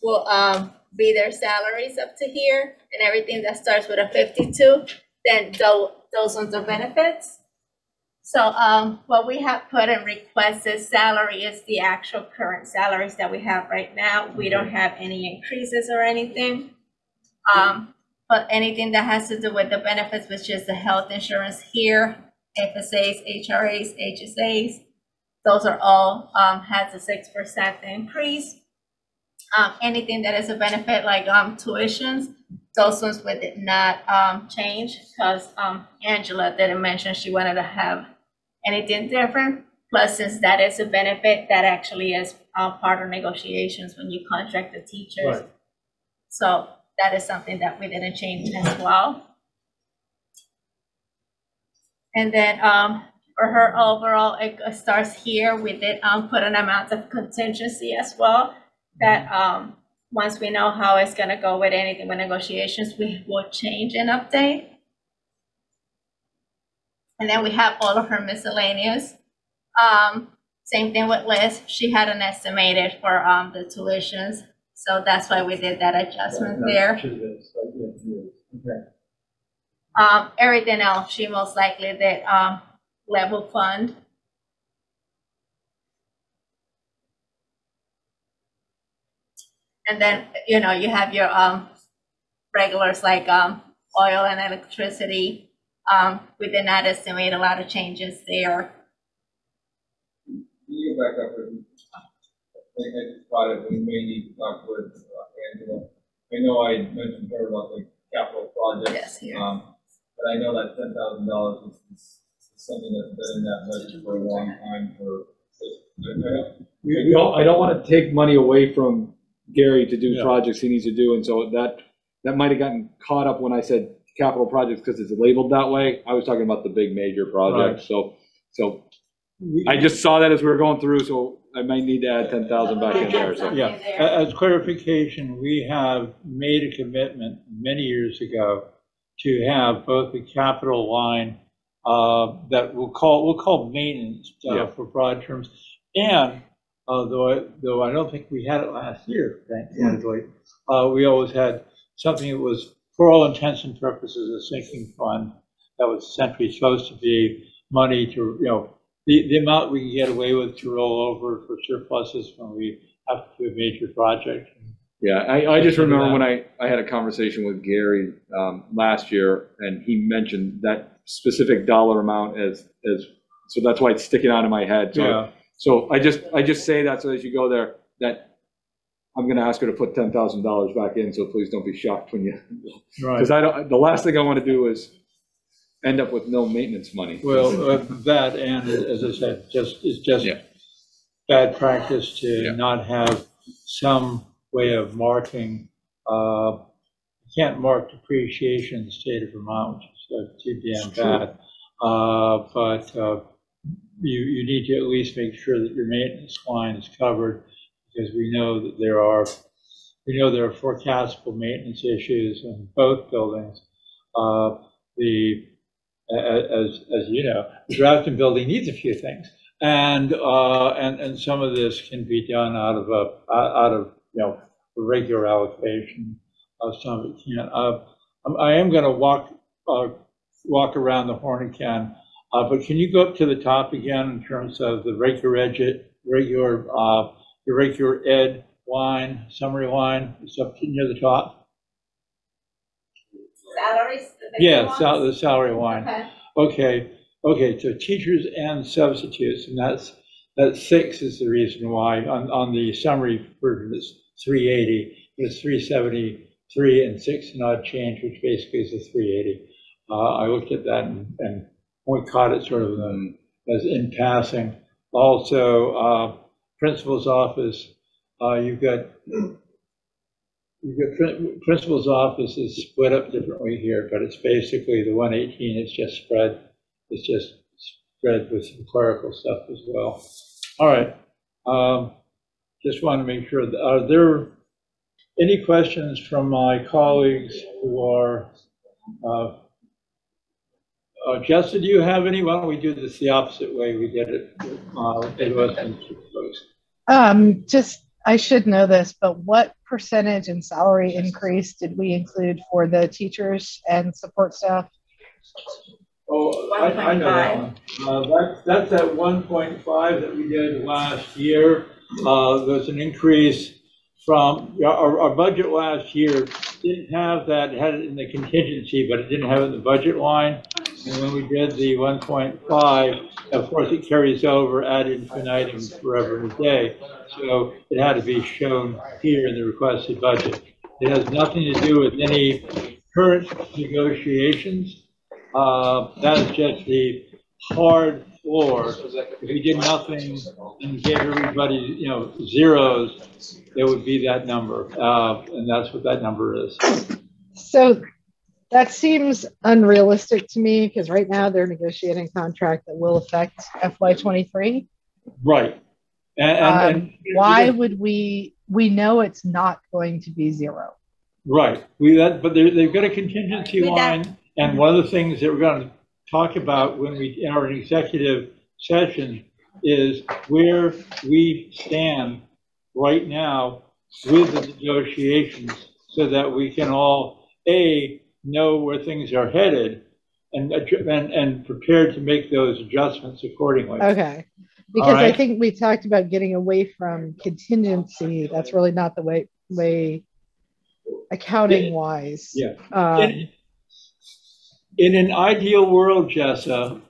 will be their salaries up to here, and everything that starts with a 52, then those ones are benefits. So what we have put in requested salary is the actual current salaries that we have right now. We don't have any increases or anything. But anything that has to do with the benefits, which is the health insurance here, FSAs, HRAs, HSAs, those are all has a 6% increase. Anything that is a benefit like tuitions, those ones we did not change because Angela didn't mention she wanted to have anything different. Plus, since that is a benefit, that actually is part of negotiations when you contract the teachers. Right. So that is something that we didn't change as well. And then for her overall, it starts here. We did put an amount of contingency as well. That once we know how it's going to go with anything with negotiations, we will change and update. And then we have all of her miscellaneous. Same thing with Liz. She had an estimated for the tuitions. So that's why we did that adjustment there. Everything else, she most likely did level fund. And then, you know, you have your regulars like oil and electricity. We did not estimate a lot of changes there. Can you go back up? I think I just thought we may need to talk with Angela. I know I mentioned her about the capital project. Yes, here. But I know that $10,000 is something that's been in that budget for a long time. I don't want to take money away from Gary to do projects he needs to do, and so that might have gotten caught up when I said capital projects because it's labeled that way. I was talking about the big major projects. Right. So I just saw that as we were going through, so I might need to add 10,000 back in there. So. Yeah, as clarification, we have made a commitment many years ago to have both the capital line that we'll call maintenance for broad terms, and though I don't think we had it last year, frankly, we always had something that was, for all intents and purposes, a sinking fund that was essentially supposed to be money to, you know, the amount we can get away with to roll over for surpluses when we have to do a major project. Yeah, I just remember when I had a conversation with Gary last year, and he mentioned that specific dollar amount as so that's why it's sticking out in my head. So, yeah. So I just say that so as you go there, that I'm going to ask her to put $10,000 back in. So please don't be shocked when you, because the last thing I want to do is end up with no maintenance money. Well, that, and as I said, it's just bad practice to not have some way of marking. You can't mark depreciation in the state of Vermont, which is too damn bad. But you need to at least make sure that your maintenance line is covered, because we know that there are forecastable maintenance issues in both buildings. As you know, the Grafton building needs a few things, And some of this can be done out of a regular allocation. Some of it can't. I am going to walk around the horn again, but can you go up to the top again in terms of the regular ed line, summary line? It's up near the top. Salaries? Yeah, the salary line. Okay. Okay, so teachers and substitutes, and that's 6 is the reason why. On the summary version, it's 380, but it's 373 and 6 and odd change, which basically is a 380. I looked at that and only caught it sort of as in passing. Also, principal's office, you've got principal's office is split up differently here, but it's basically the 118 is just spread. It's just spread with some clerical stuff as well. All right. Just want to make sure. Are there any questions from my colleagues who are? Jessica, do you have any? Why don't we do this the opposite way we did it? Just, I should know this, but what percentage in salary increase did we include for the teachers and support staff? Oh, I know that one. That's at 1.5 that we did last year. There's an increase from our budget last year didn't have that, it had it in the contingency, but it didn't have it in the budget line. And when we did the 1.5, of course, it carries over ad infinitum forever and a day. So it had to be shown here in the requested budget. It has nothing to do with any current negotiations. That's just the hard floor. If we did nothing and gave everybody, zeros, there would be that number, and that's what that number is. So that seems unrealistic to me because right now they're negotiating a contract that will affect FY23. Right. And why would we know it's not going to be zero? Right. But they've got a contingency line. And one of the things that we're going to talk about when we in our executive session is where we stand right now with the negotiations so that we can all, know where things are headed and prepared to make those adjustments accordingly. Okay. Because I think we talked about getting away from contingency. That's really not the way accounting wise. Yeah. In an ideal world, Jessa,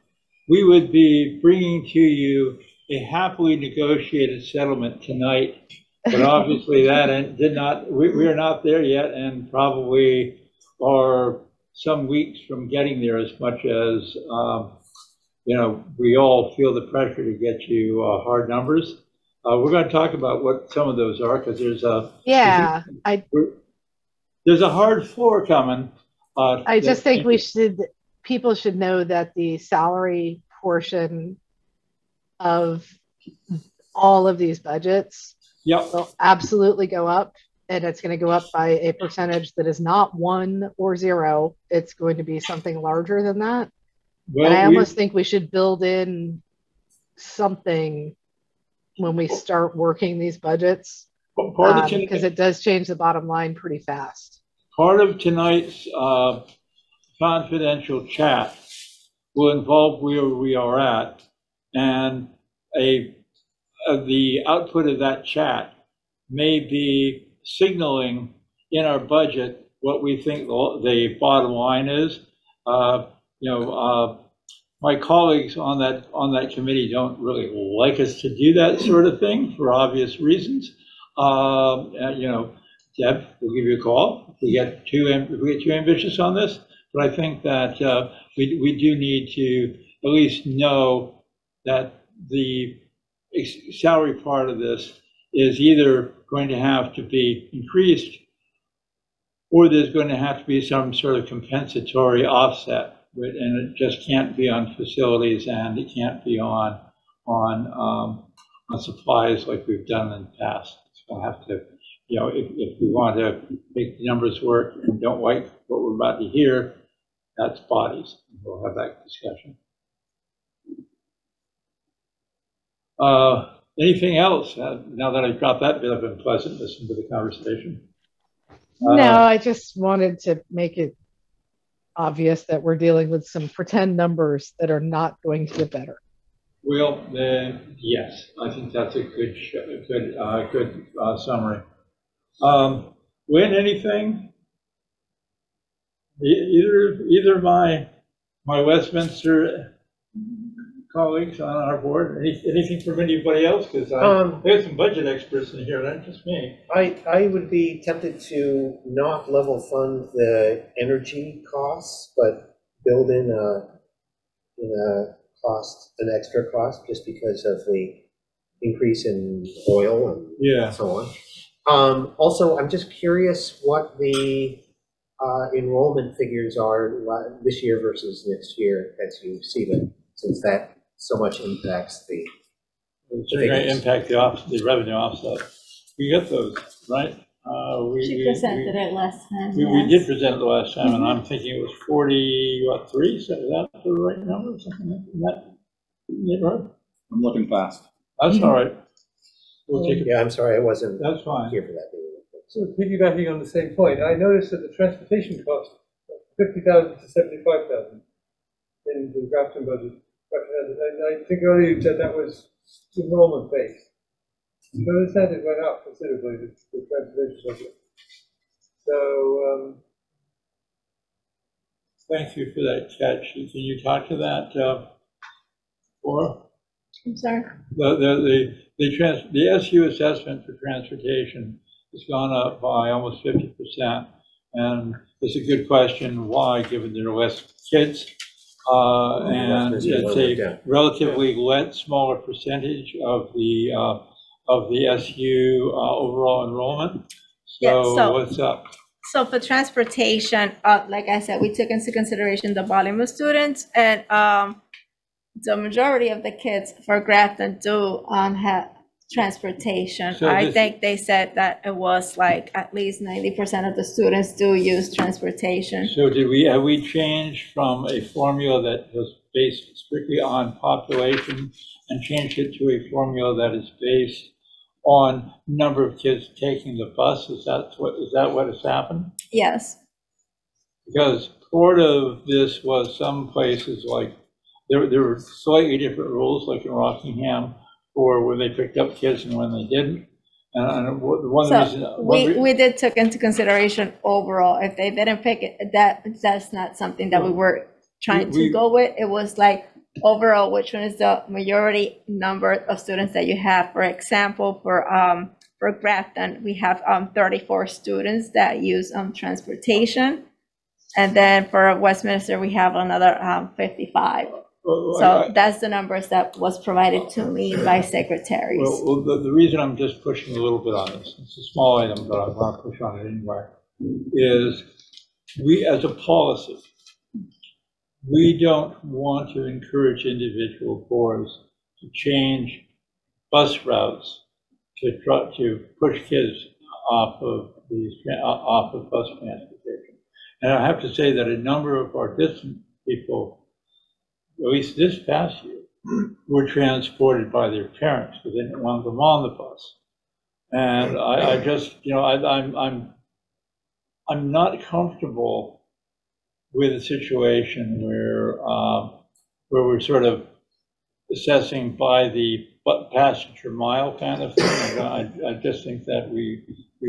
we would be bringing to you a happily negotiated settlement tonight, but obviously that did not. We are not there yet, and probably are some weeks from getting there. As much as we all feel the pressure to get you hard numbers. We're going to talk about what some of those are because there's a hard floor coming. I just think people should know that the salary portion of all of these budgets will absolutely go up, and it's going to go up by a percentage that is not 1 or 0. It's going to be something larger than that. Well, and I almost think we should build in something when we start working these budgets because it does change the bottom line pretty fast. Part of tonight's confidential chat will involve where we are at, and the output of that chat may be signaling in our budget what we think the bottom line is. My colleagues on that committee don't really like us to do that sort of thing for obvious reasons. Deb, we'll give you a call if we get too ambitious on this. But I think that we do need to at least know that the salary part of this is either going to have to be increased or there's going to have to be some sort of compensatory offset. And it just can't be on facilities and it can't be on supplies like we've done in the past. It's going to have to, if we want to make the numbers work and don't like what we're about to hear, that's bodies. We'll have that discussion. Anything else, now that I've got that bit of unpleasantness into the conversation? No, I just wanted to make it obvious that we're dealing with some pretend numbers that are not going to get better. Well, then, yes, I think that's a good summary. Win anything? Either my Westminster colleagues on our board, anything from anybody else? Because there's some budget experts in here, not just me. I would be tempted to not level fund the energy costs, but build in a cost, an extra cost, just because of the increase in oil and so on. Also, I'm just curious what the enrollment figures are this year versus next year as you see them, since that so much impacts the It's going to impact the revenue offset. We get those, right? She presented it last time. We did present it the last time, and I'm thinking it was 43, so is that the right number or something like that? Neighborhood? I'm looking fast. That's all right. We'll take it. Yeah, I'm sorry, I wasn't That's fine. here for that meeting. So piggybacking on the same point, I noticed that the transportation cost, 50,000 to 75,000 in the Grafton budget. And I think earlier you said that was enrollment based. So this had it went up considerably, the transportation budget. So, Thank you for that catch. Can you talk to that, Laura? I'm sorry. The SU assessment for transportation has gone up by almost 50%. And it's a good question, why, given there are less kids? And it's a relatively smaller percentage of the SU overall enrollment. So what's up? So for transportation, like I said, we took into consideration the volume of students, and the majority of the kids for Grafton do have transportation. So I think they said that it was like at least 90% of the students do use transportation. So have we changed from a formula that was based strictly on population and changed it to a formula that is based on number of kids taking the bus? Is that what has happened? Yes. Because part of this was some places like there were slightly different rules, like in Rockingham, for when they picked up kids and when they didn't. And we did took into consideration overall. If they didn't pick it, that's not something that we were trying to go with. It was like overall, which one is the majority number of students that you have. For example, for Grafton, we have 34 students that use transportation, and then for Westminster, we have another 55. So that's the numbers that was provided to me by secretaries. Well, the reason I'm just pushing a little bit on this, it's a small item, but I want to push on it anyway, is we as a policy, we don't want to encourage individual boards to change bus routes to push kids off of bus transportation. And I have to say that a number of our distant people, at least this past year, were transported by their parents because they didn't want them on the bus. And I just, I'm not comfortable with a situation where we're sort of assessing by the passenger mile kind of thing. I just think that we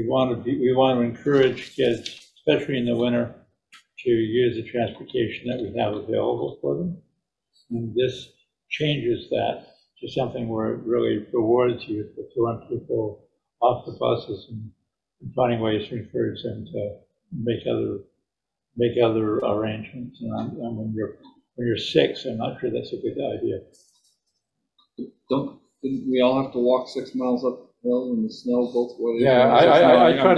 want to encourage kids, especially in the winter, to use the transportation that we have available for them. And this changes that to something where it really rewards you for throwing people off the buses and finding ways to encourage them to make other arrangements. And when you're 6, I'm not sure that's a good idea. Didn't we all have to walk 6 miles uphill in the snow both ways? Yeah, I try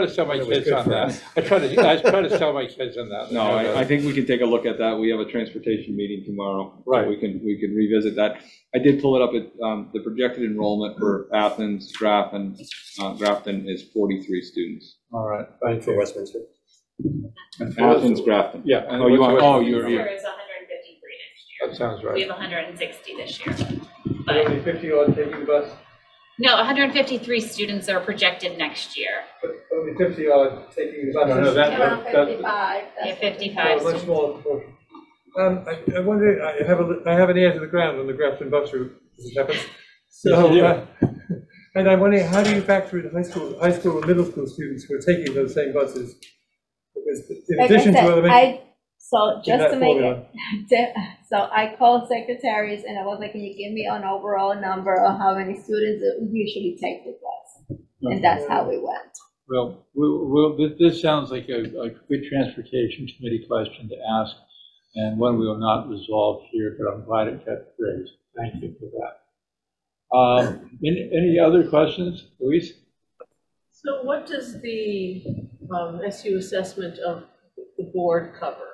to sell my kids on that. I try to sell my kids on that. No, I think we can take a look at that. We have a transportation meeting tomorrow. Right. So we can revisit that. I did pull it up at the projected enrollment for Athens, Grafton is 43 students. All right. Fine for Westminster. Athens, Grafton. Yeah. You're. There is 153 next year. That sounds right. We have 160 this year. but only 50 odd taking the bus, no, 153 students are projected next year. but only 50 odd taking the bus. No, no, Around that- 55. Yeah, that's 55 A much students. smaller proportion. I wonder, I have an ear to the ground on the Grafton bus route, as it happens. So, Yes, and I wonder, how do you factor in high school and middle school students who are taking those same buses? Because in Like I addition to said, elementary, so in just that to make formula. it, so I called secretaries and I was like, can you give me an overall number of how many students usually take the bus? And that's how we went. Well, this sounds like a good transportation committee question to ask, and one we will not resolve here, but I'm glad it got raised. Thank you for that. Any other questions, Louise? So what does the SU assessment of the board cover?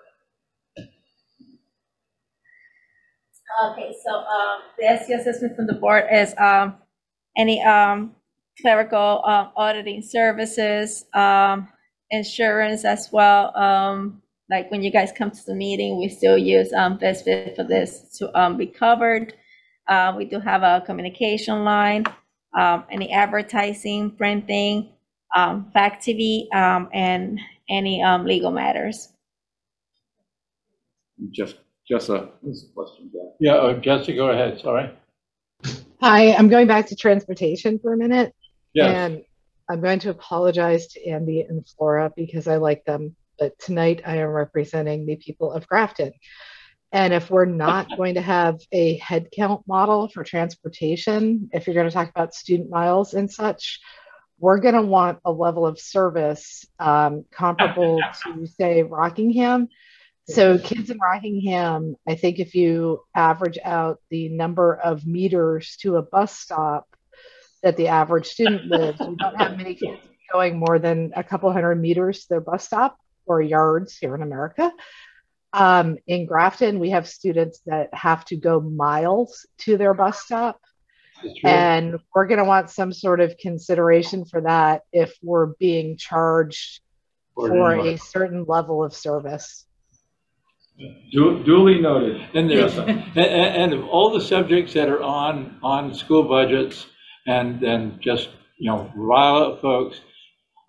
Okay, so the SU assessment from the board is any clerical auditing services, insurance as well. Like when you guys come to the meeting, we still use VestFit for this to be covered. We do have a communication line, any advertising, printing, fact TV, and any legal matters. Just a question, Jack. Yeah, Jessica, go ahead, sorry. Hi, I'm going back to transportation for a minute. Yes. And I'm going to apologize to Andy and Flora because I like them, but tonight I am representing the people of Grafton. And if we're not going to have a headcount model for transportation, if you're going to talk about student miles and such, we're going to want a level of service comparable to, say, Rockingham. So kids in Rockingham, I think if you average out the number of meters to a bus stop that the average student lives, you don't have many kids going more than a couple hundred meters to their bus stop, or yards here in America. In Grafton, we have students that have to go miles to their bus stop. And we're going to want some sort of consideration for that if we're being charged for a certain level of service. Duly noted. And there's, and of all the subjects that are on school budgets and just, rile up folks,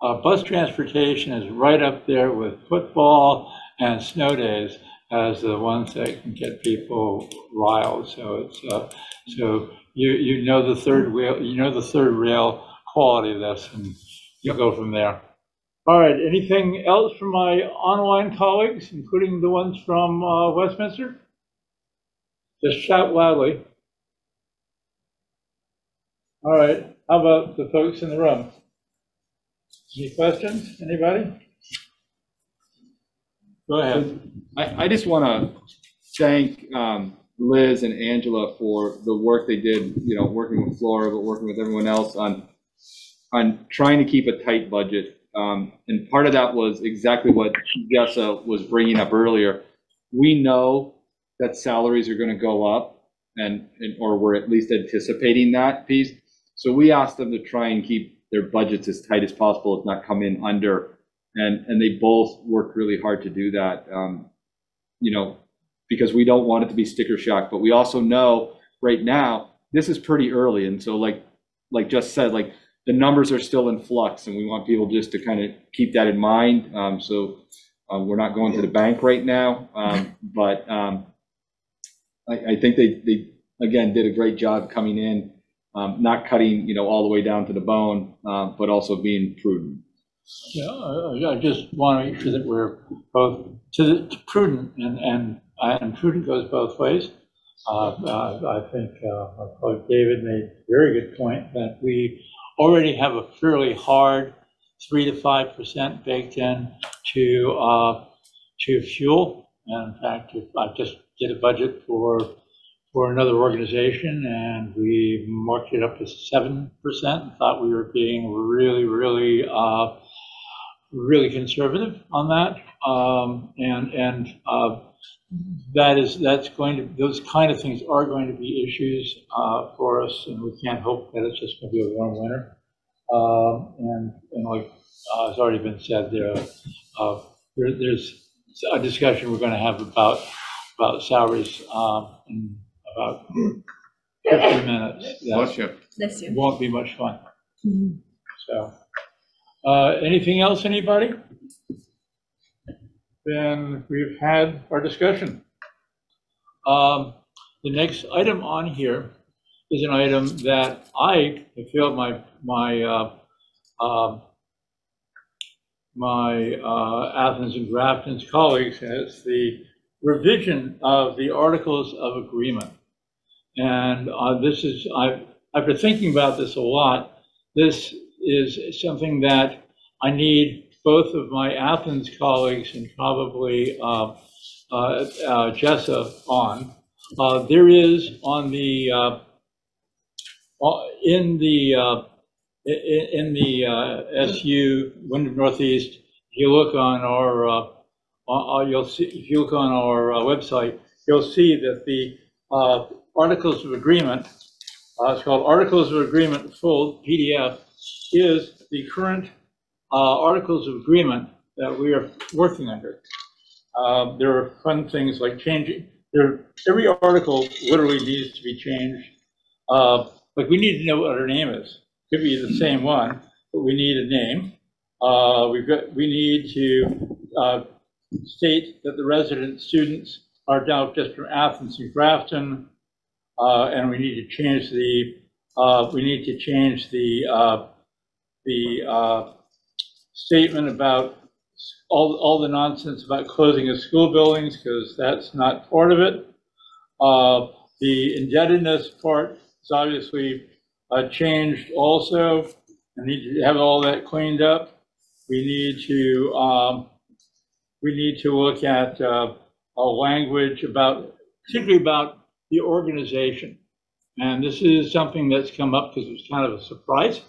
bus transportation is right up there with football and snow days as the ones that can get people riled. So it's, so you know the third rail quality of this, and you go from there. All right, anything else from my online colleagues, including the ones from Westminster? Just shout loudly. All right, how about the folks in the room? Any questions, anybody? Go ahead. I just want to thank Liz and Angela for the work they did, working with Flora, but working with everyone else on trying to keep a tight budget. And part of that was exactly what Jessa was bringing up earlier. We know that salaries are going to go up, or we're at least anticipating that piece. So we asked them to try and keep their budgets as tight as possible, if not come in under. And they both worked really hard to do that, because we don't want it to be sticker shock. But we also know right now this is pretty early, and so like Jess said, the numbers are still in flux, and we want people just to kind of keep that in mind. So we're not going to the bank right now, but I think they again did a great job coming in, not cutting all the way down to the bone, but also being prudent. Yeah, I just want to make sure that we're both prudent, and prudent goes both ways. I think my colleague David made a very good point that we already have a fairly hard 3 to 5% baked in to fuel. And in fact, I just did a budget for another organization, and we marked it up to 7%. And thought we were being really, really, really conservative on that. Those kind of things are going to be issues for us, and we can't hope that it's just going to be a warm winter. And like has already been said, there's a discussion we're going to have about salaries in about 50 minutes. Bless you. Bless you. Won't be much fun. So, anything else, anybody? Then we've had our discussion. The next item on here is an item that I feel my Athens and Grafton's colleagues has the revision of the Articles of Agreement. And this is, I've been thinking about this a lot. This is something that I need both of my Athens colleagues and probably Jessa on. There is on the in the SU Wyndham Northeast. If you look on our you'll see, if you look on our website, you'll see that the Articles of Agreement, it's called Articles of Agreement Full PDF, is the current Articles of Agreement that we are working under. There are fun things like changing. Every article literally needs to be changed. Like we need to know what our name is. Could be the same one, but we need a name. We need to state that the resident students are now just from Athens and Grafton, and we need to change the statement about all the nonsense about closing of school buildings, because that's not part of it. The indebtedness part is obviously changed also. We need to have all that cleaned up. We need to look at a language about, particularly about the organization. And this is something that's come up because it was kind of a surprise.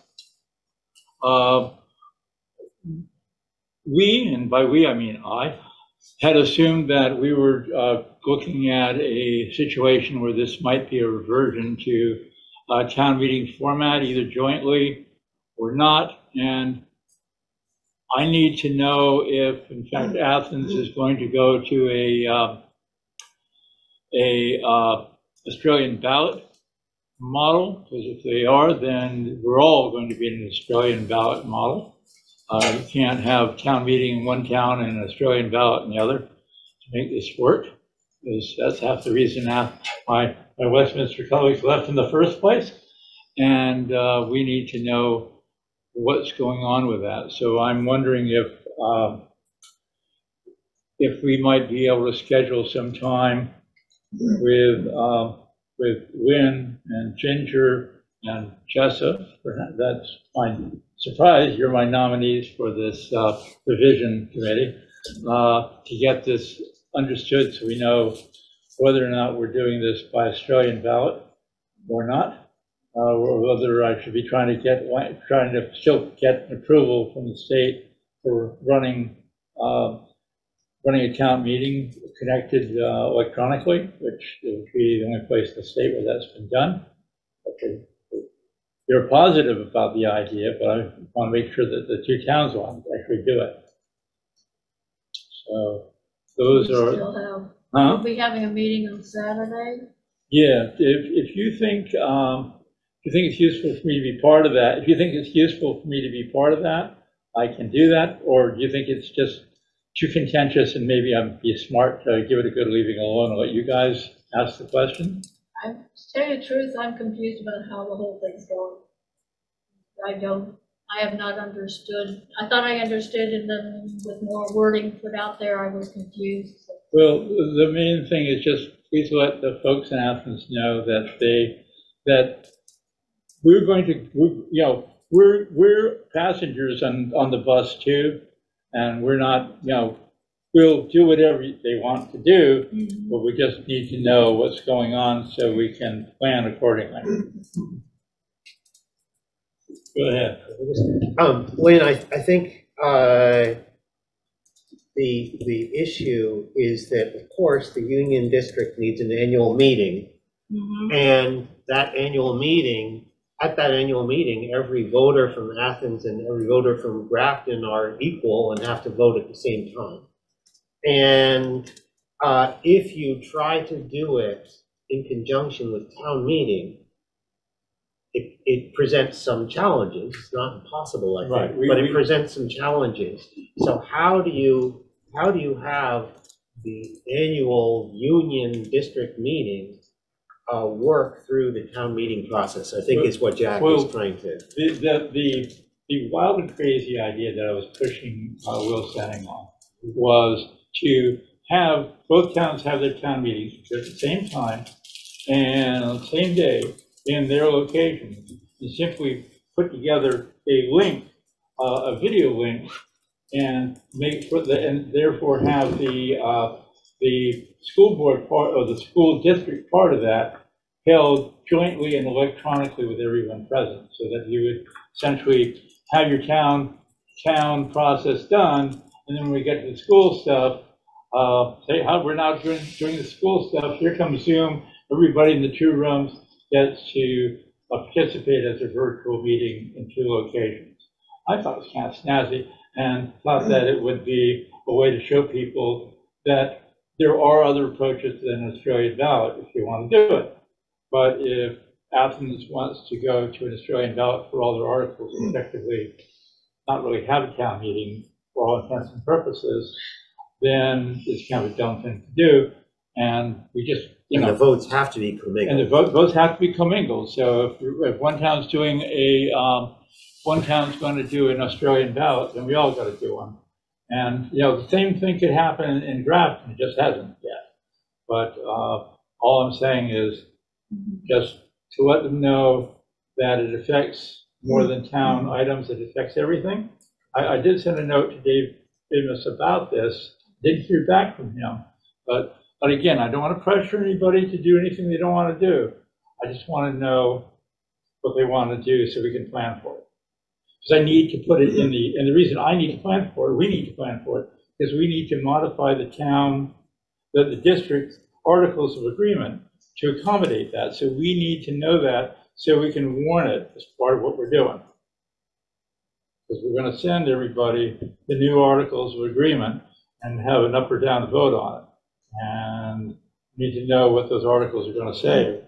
We, and by we I mean I, had assumed that we were looking at a situation where this might be a reversion to town meeting format, either jointly or not. And I need to know if, in fact, Athens is going to go to a Australian ballot model, because if they are, then we're all going to be in an Australian ballot model. You can't have town meeting in one town and an Australian ballot in the other to make this work, because that's half the reason my Westminster colleagues left in the first place. And we need to know what's going on with that. So I'm wondering if we might be able to schedule some time with Lynn and Ginger and Jessa. That's my surprise. You're my nominees for this revision committee to get this understood, so we know whether or not we're doing this by Australian ballot or not, or whether I should be trying to still get approval from the state for running a town meeting connected electronically, which would be the only place in the state where that's been done. Okay. They're positive about the idea, but I want to make sure that the two towns want to actually do it. So those are. We'll be having a meeting on Saturday. Yeah, if you think it's useful for me to be part of that, if you think it's useful for me to be part of that, I can do that. Or do you think it's just too contentious and maybe I'd be smart to give it a good leaving alone and let you guys ask the question? To tell you the truth, I'm confused about how the whole thing's going. I have not understood. I thought I understood, and then with more wording put out there, I was confused. So. Well, the main thing is just please let the folks in Athens know that we're going to, we're passengers on the bus too, and we're not, we'll do whatever they want to do, but we just need to know what's going on so we can plan accordingly. Go ahead. Lynn, I think the issue is that, of course, the Union District needs an annual meeting, and at that annual meeting, every voter from Athens and every voter from Grafton are equal and have to vote at the same time. And if you try to do it in conjunction with town meeting, it presents some challenges. It's not impossible, I think, Right. but it presents some challenges. So how do you have the annual union district meeting work through the town meeting process? I think is what Jack is trying to. The wild and crazy idea that I was pushing Will Standing on was to have both towns have their town meetings at the same time and on the same day in their locations, and simply put together a link, a video link, and and therefore have the school board part or the school district part of that held jointly and electronically with everyone present, so that you would essentially have your town process done, and then when we get to the school stuff, say how we're now doing the school stuff. Here comes Zoom. Everybody in the 2 rooms gets to participate as a virtual meeting in 2 locations. I thought it was kind of snazzy, and thought that it would be a way to show people that there are other approaches than an Australian ballot if you want to do it. But if Athens wants to go to an Australian ballot for all their articles, effectively not really have a town meeting for all intents and purposes, then it's kind of a dumb thing to do. And we just, and the votes have to be commingled. And the votes have to be commingled. So if one town's doing one town's going to do an Australian ballot, then we all got to do one. And, the same thing could happen in Grafton. It just hasn't yet. But all I'm saying is just to let them know that it affects more than town items. It affects everything. I did send a note to Dave Amos about this. Didn't hear back from him. But again, I don't want to pressure anybody to do anything they don't want to do. I just want to know what they want to do so we can plan for it. Because I need to put it in and the reason I need to plan for it, we need to plan for it, is we need to modify the district articles of agreement to accommodate that. So we need to know that so we can warn it as part of what we're doing. Because we're going to send everybody the new articles of agreement and have an up or down vote on it. And we need to know what those articles are going to say.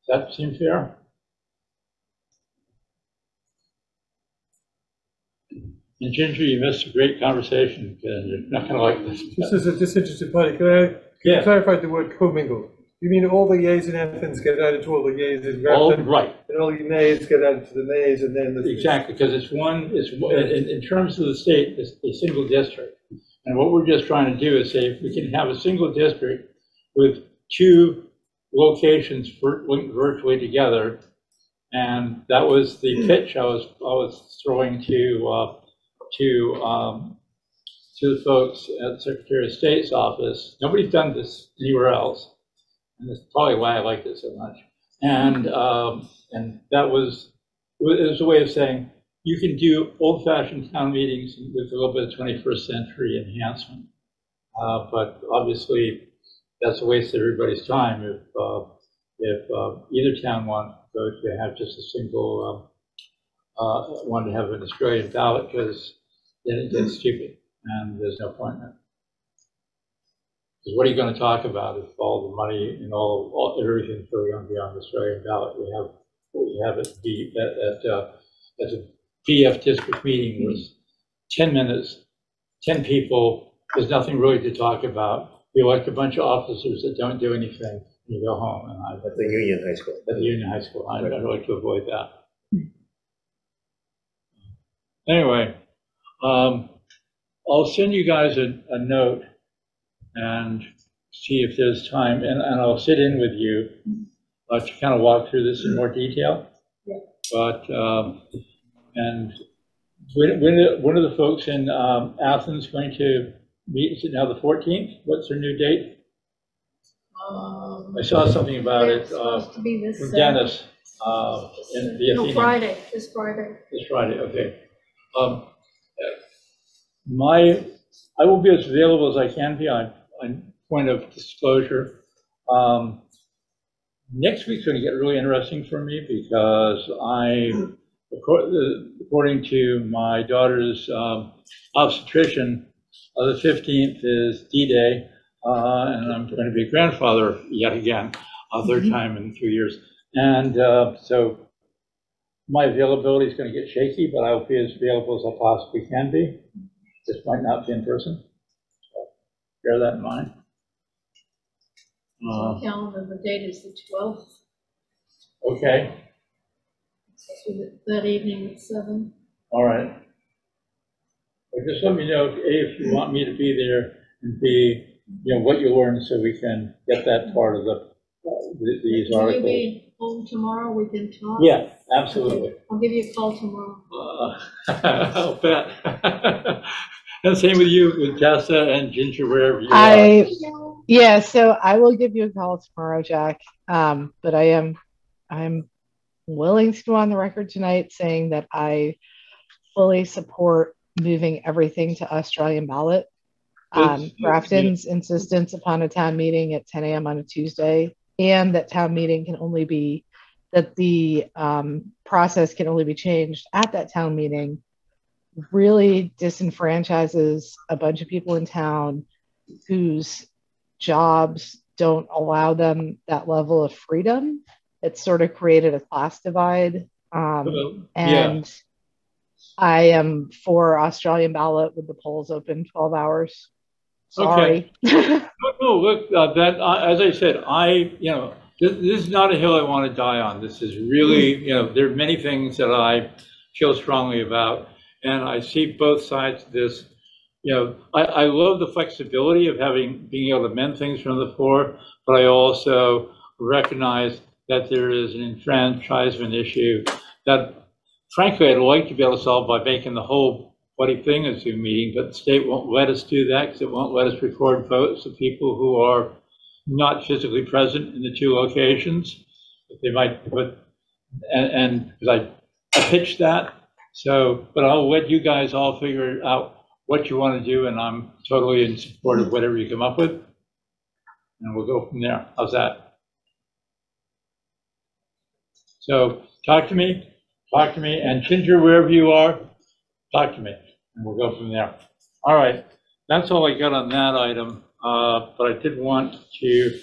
Does that seem fair? And Ginger, you missed a great conversation, and you're not going to like this. This is a disinterested party. Can I clarify the word commingle? You mean all the yays in Athens get added to all the yays in Grafton? Right. And all the nays get added to the nays, and then exactly, because it's in terms of the state, it's a single district. And what we're just trying to do is say if we can have a single district with 2 locations linked virtually together, and that was the pitch I was throwing to the folks at the Secretary of State's office. Nobody's done this anywhere else. And that's probably why I liked it so much. And that was a way of saying you can do old-fashioned town meetings with a little bit of 21st century enhancement. But obviously, that's a waste of everybody's time if either town wants to have just a single one to have an Australian ballot, because then it gets stupid and there's no point in it. Because what are you going to talk about if all the money and everything's really going to be on the Australian ballot? We have at a PF district meeting was 10 minutes, 10 people. There's nothing really to talk about. You elect a bunch of officers that don't do anything, and you go home. And at the Union High School. At the Union High School. I'd like to avoid that. Anyway, I'll send you guys a note and see if there's time, and I'll sit in with you to kind of walk through this in more detail. Yeah. But and when are the folks in Athens going to meet? Is it now the 14th? What's their new date? I saw something about it from Dennis in the Athenian. Friday. This Friday. This Friday. Okay. I will be as available as I can be on point of disclosure. Next week's going to get really interesting for me because according to my daughter's obstetrician, the 15th is D-Day, and I'm going to be a grandfather yet again. third time in 2 years. And so my availability is going to get shaky, but I will be as available as I possibly can be. This might not be in person. So bear that in mind. Calendar, the date is the 12th. Okay. So that evening at 7. All right. Well, just let me know, A, if you want me to be there, and B, what you learned so we can get that part of these Will articles. you be home tomorrow? We can talk? Yeah, absolutely. Okay. I'll give you a call tomorrow. I'll bet. And same with you, with Tessa and Ginger, wherever you are. Yeah, so I will give you a call tomorrow, Jack. But I'm willing to go on the record tonight saying that I fully support moving everything to Australian ballot. Grafton's insistence upon a town meeting at 10 a.m. on a Tuesday, and that town meeting can only be, that the process can only be changed at that town meeting, really disenfranchises a bunch of people in town whose jobs don't allow them that level of freedom. It's sort of created a class divide. And I am for Australian ballot with the polls open 12 hours. Sorry. Okay. No, look, as I said, this is not a hill I want to die on. This is really, there are many things that I feel strongly about, and I see both sides of this. I love the flexibility of being able to amend things from the floor, but I also recognize that there is an enfranchisement issue that, frankly, I'd like to be able to solve by making the whole bloody thing a Zoom meeting, but the state won't let us do that because it won't let us record votes of people who are not physically present in the two locations. But they might, and because I pitched that. So, but I'll let you guys all figure out what you want to do, and I'm totally in support of whatever you come up with, and we'll go from there. How's that? So talk to me, and Ginger, wherever you are, talk to me, and we'll go from there. All right, that's all I got on that item, but I did want to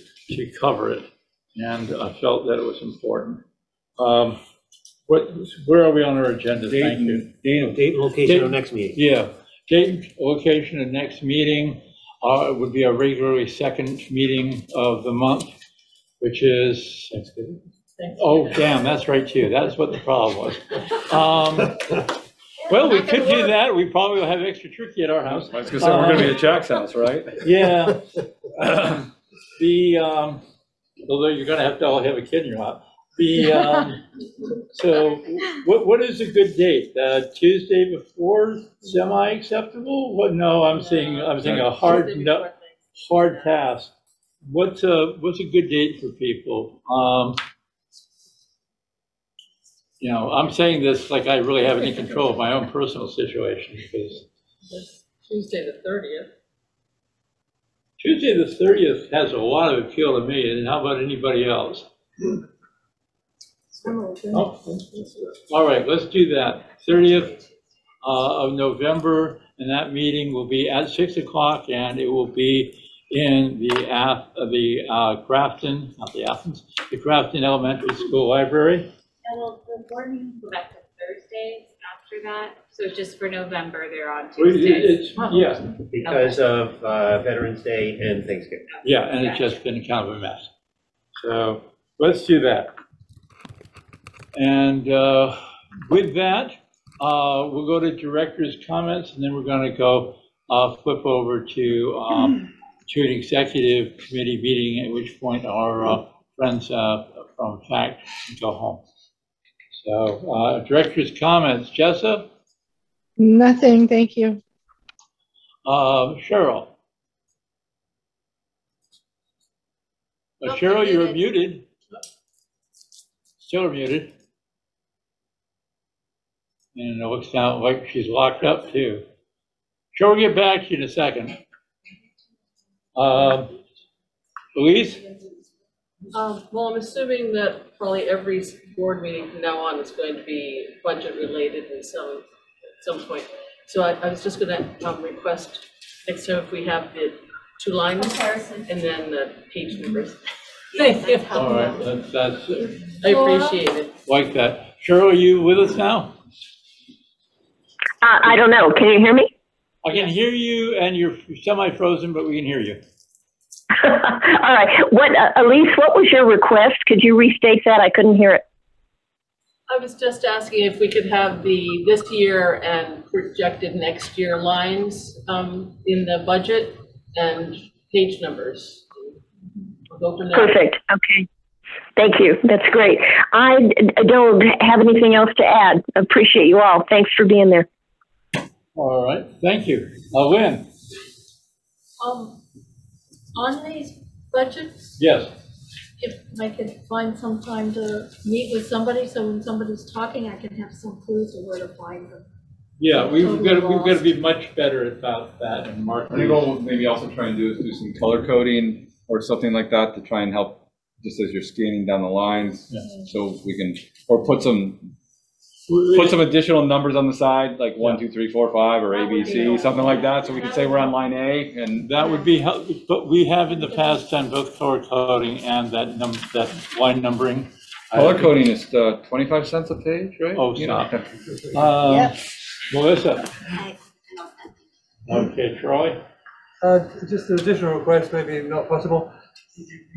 cover it, and I felt that it was important. Where are we on our agenda? Thank you. Date and location of next meeting. Yeah, date and location of next meeting would be our regularly second meeting of the month, which is Thanksgiving. Oh, damn, that's right too. That's what the problem was. Well, we could do that. We probably will have extra turkey at our house. I was gonna say, we're gonna be at Jack's house, right? Yeah. Although you're gonna have to all have a kid in your house. So what is a good date? Tuesday before, semi-acceptable? What? No, I'm saying a hard pass. What's a good date for people? I'm saying this like I really have any control of my own personal situation, because Tuesday the 30th. Tuesday the 30th has a lot of appeal to me, and how about anybody else? Oh, all right, let's do that. 30th of November, and that meeting will be at 6 o'clock, and it will be in the Grafton, not the Athens, the Grafton Elementary School Library. Well, the board meetings go back to Thursdays after that, so it's just for November, they're on Tuesdays. Yeah. Because of Veterans Day and Thanksgiving. Yeah, and it's just been kind of a mess. So let's do that. And with that, we'll go to director's comments, and then we're going to go flip over to an executive committee meeting, at which point our friends from FACT go home. So director's comments. Jessa? Nothing, thank you. Cheryl? Cheryl, you're muted. Still muted. And it looks now like she's locked up too. Cheryl, we'll get back to you in a second. Louise? Well, I'm assuming that probably every board meeting from now on is going to be budget related at some point. So I was just going to request next time if we have the 2 lines and then the page numbers. Thank you. All right, that's I appreciate it. like that. Cheryl, are you with us now? I don't know. Can you hear me? I can hear you, and you're semi-frozen, but we can hear you. All right. Elise, what was your request? Could you restate that? I couldn't hear it. I was just asking if we could have the this year and projected next year lines in the budget and page numbers. We'll go from there. Perfect. Okay. Thank you. That's great. I don't have anything else to add. Appreciate you all. Thanks for being there. All right, thank you. Lynn? On these budgets, Yes. if I could find some time to meet with somebody, so when somebody's talking, I can have some clues of where to find them. Yeah, we've got to be much better about that and mark. I think what we'll maybe also try and do is do some color coding or something like that to try and help just as you're scanning down the lines. Yeah. So we can, or put some additional numbers on the side, like 1, 2, 3, 4, 5, or A, B, C, something like that. So we can say we're on line A, and That would be helpful, but we have in the past done both color coding and that line numbering. color coding is 25 cents a page, right? Oh, You know. stop. Melissa? Okay, Troy? Just an additional request, maybe not possible.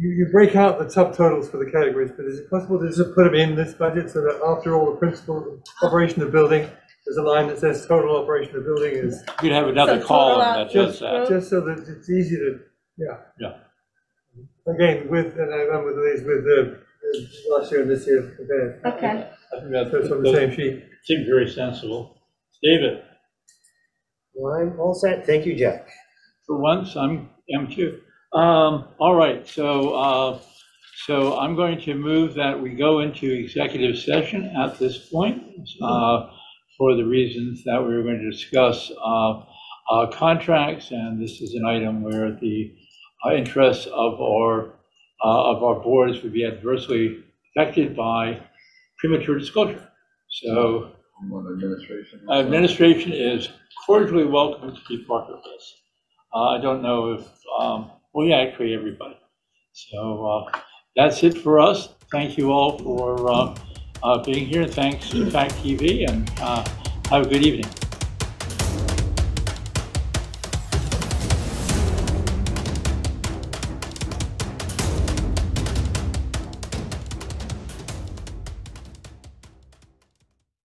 You break out the subtotals for the categories, but is it possible to just put them in this budget so that after all the principal operation of building, there's a line that says total operation of building is. You'd have another So column total that does that. Just so that it's easy to, yeah. Yeah. Again, and I run with these with the last year and this year compared. Okay. I think that's So it's on the same sheet. seems very sensible. David? Well, I'm all set. Thank you, Jack. For once, am too. All right, so I'm going to move that we go into executive session at this point for the reasons that we were going to discuss contracts, and this is an item where the interests of our boards would be adversely affected by premature disclosure. So administration is cordially welcome to be part of this. I don't know if, well, yeah, actually everybody. So that's it for us. Thank you all for being here. Thanks to Fact TV, and have a good evening.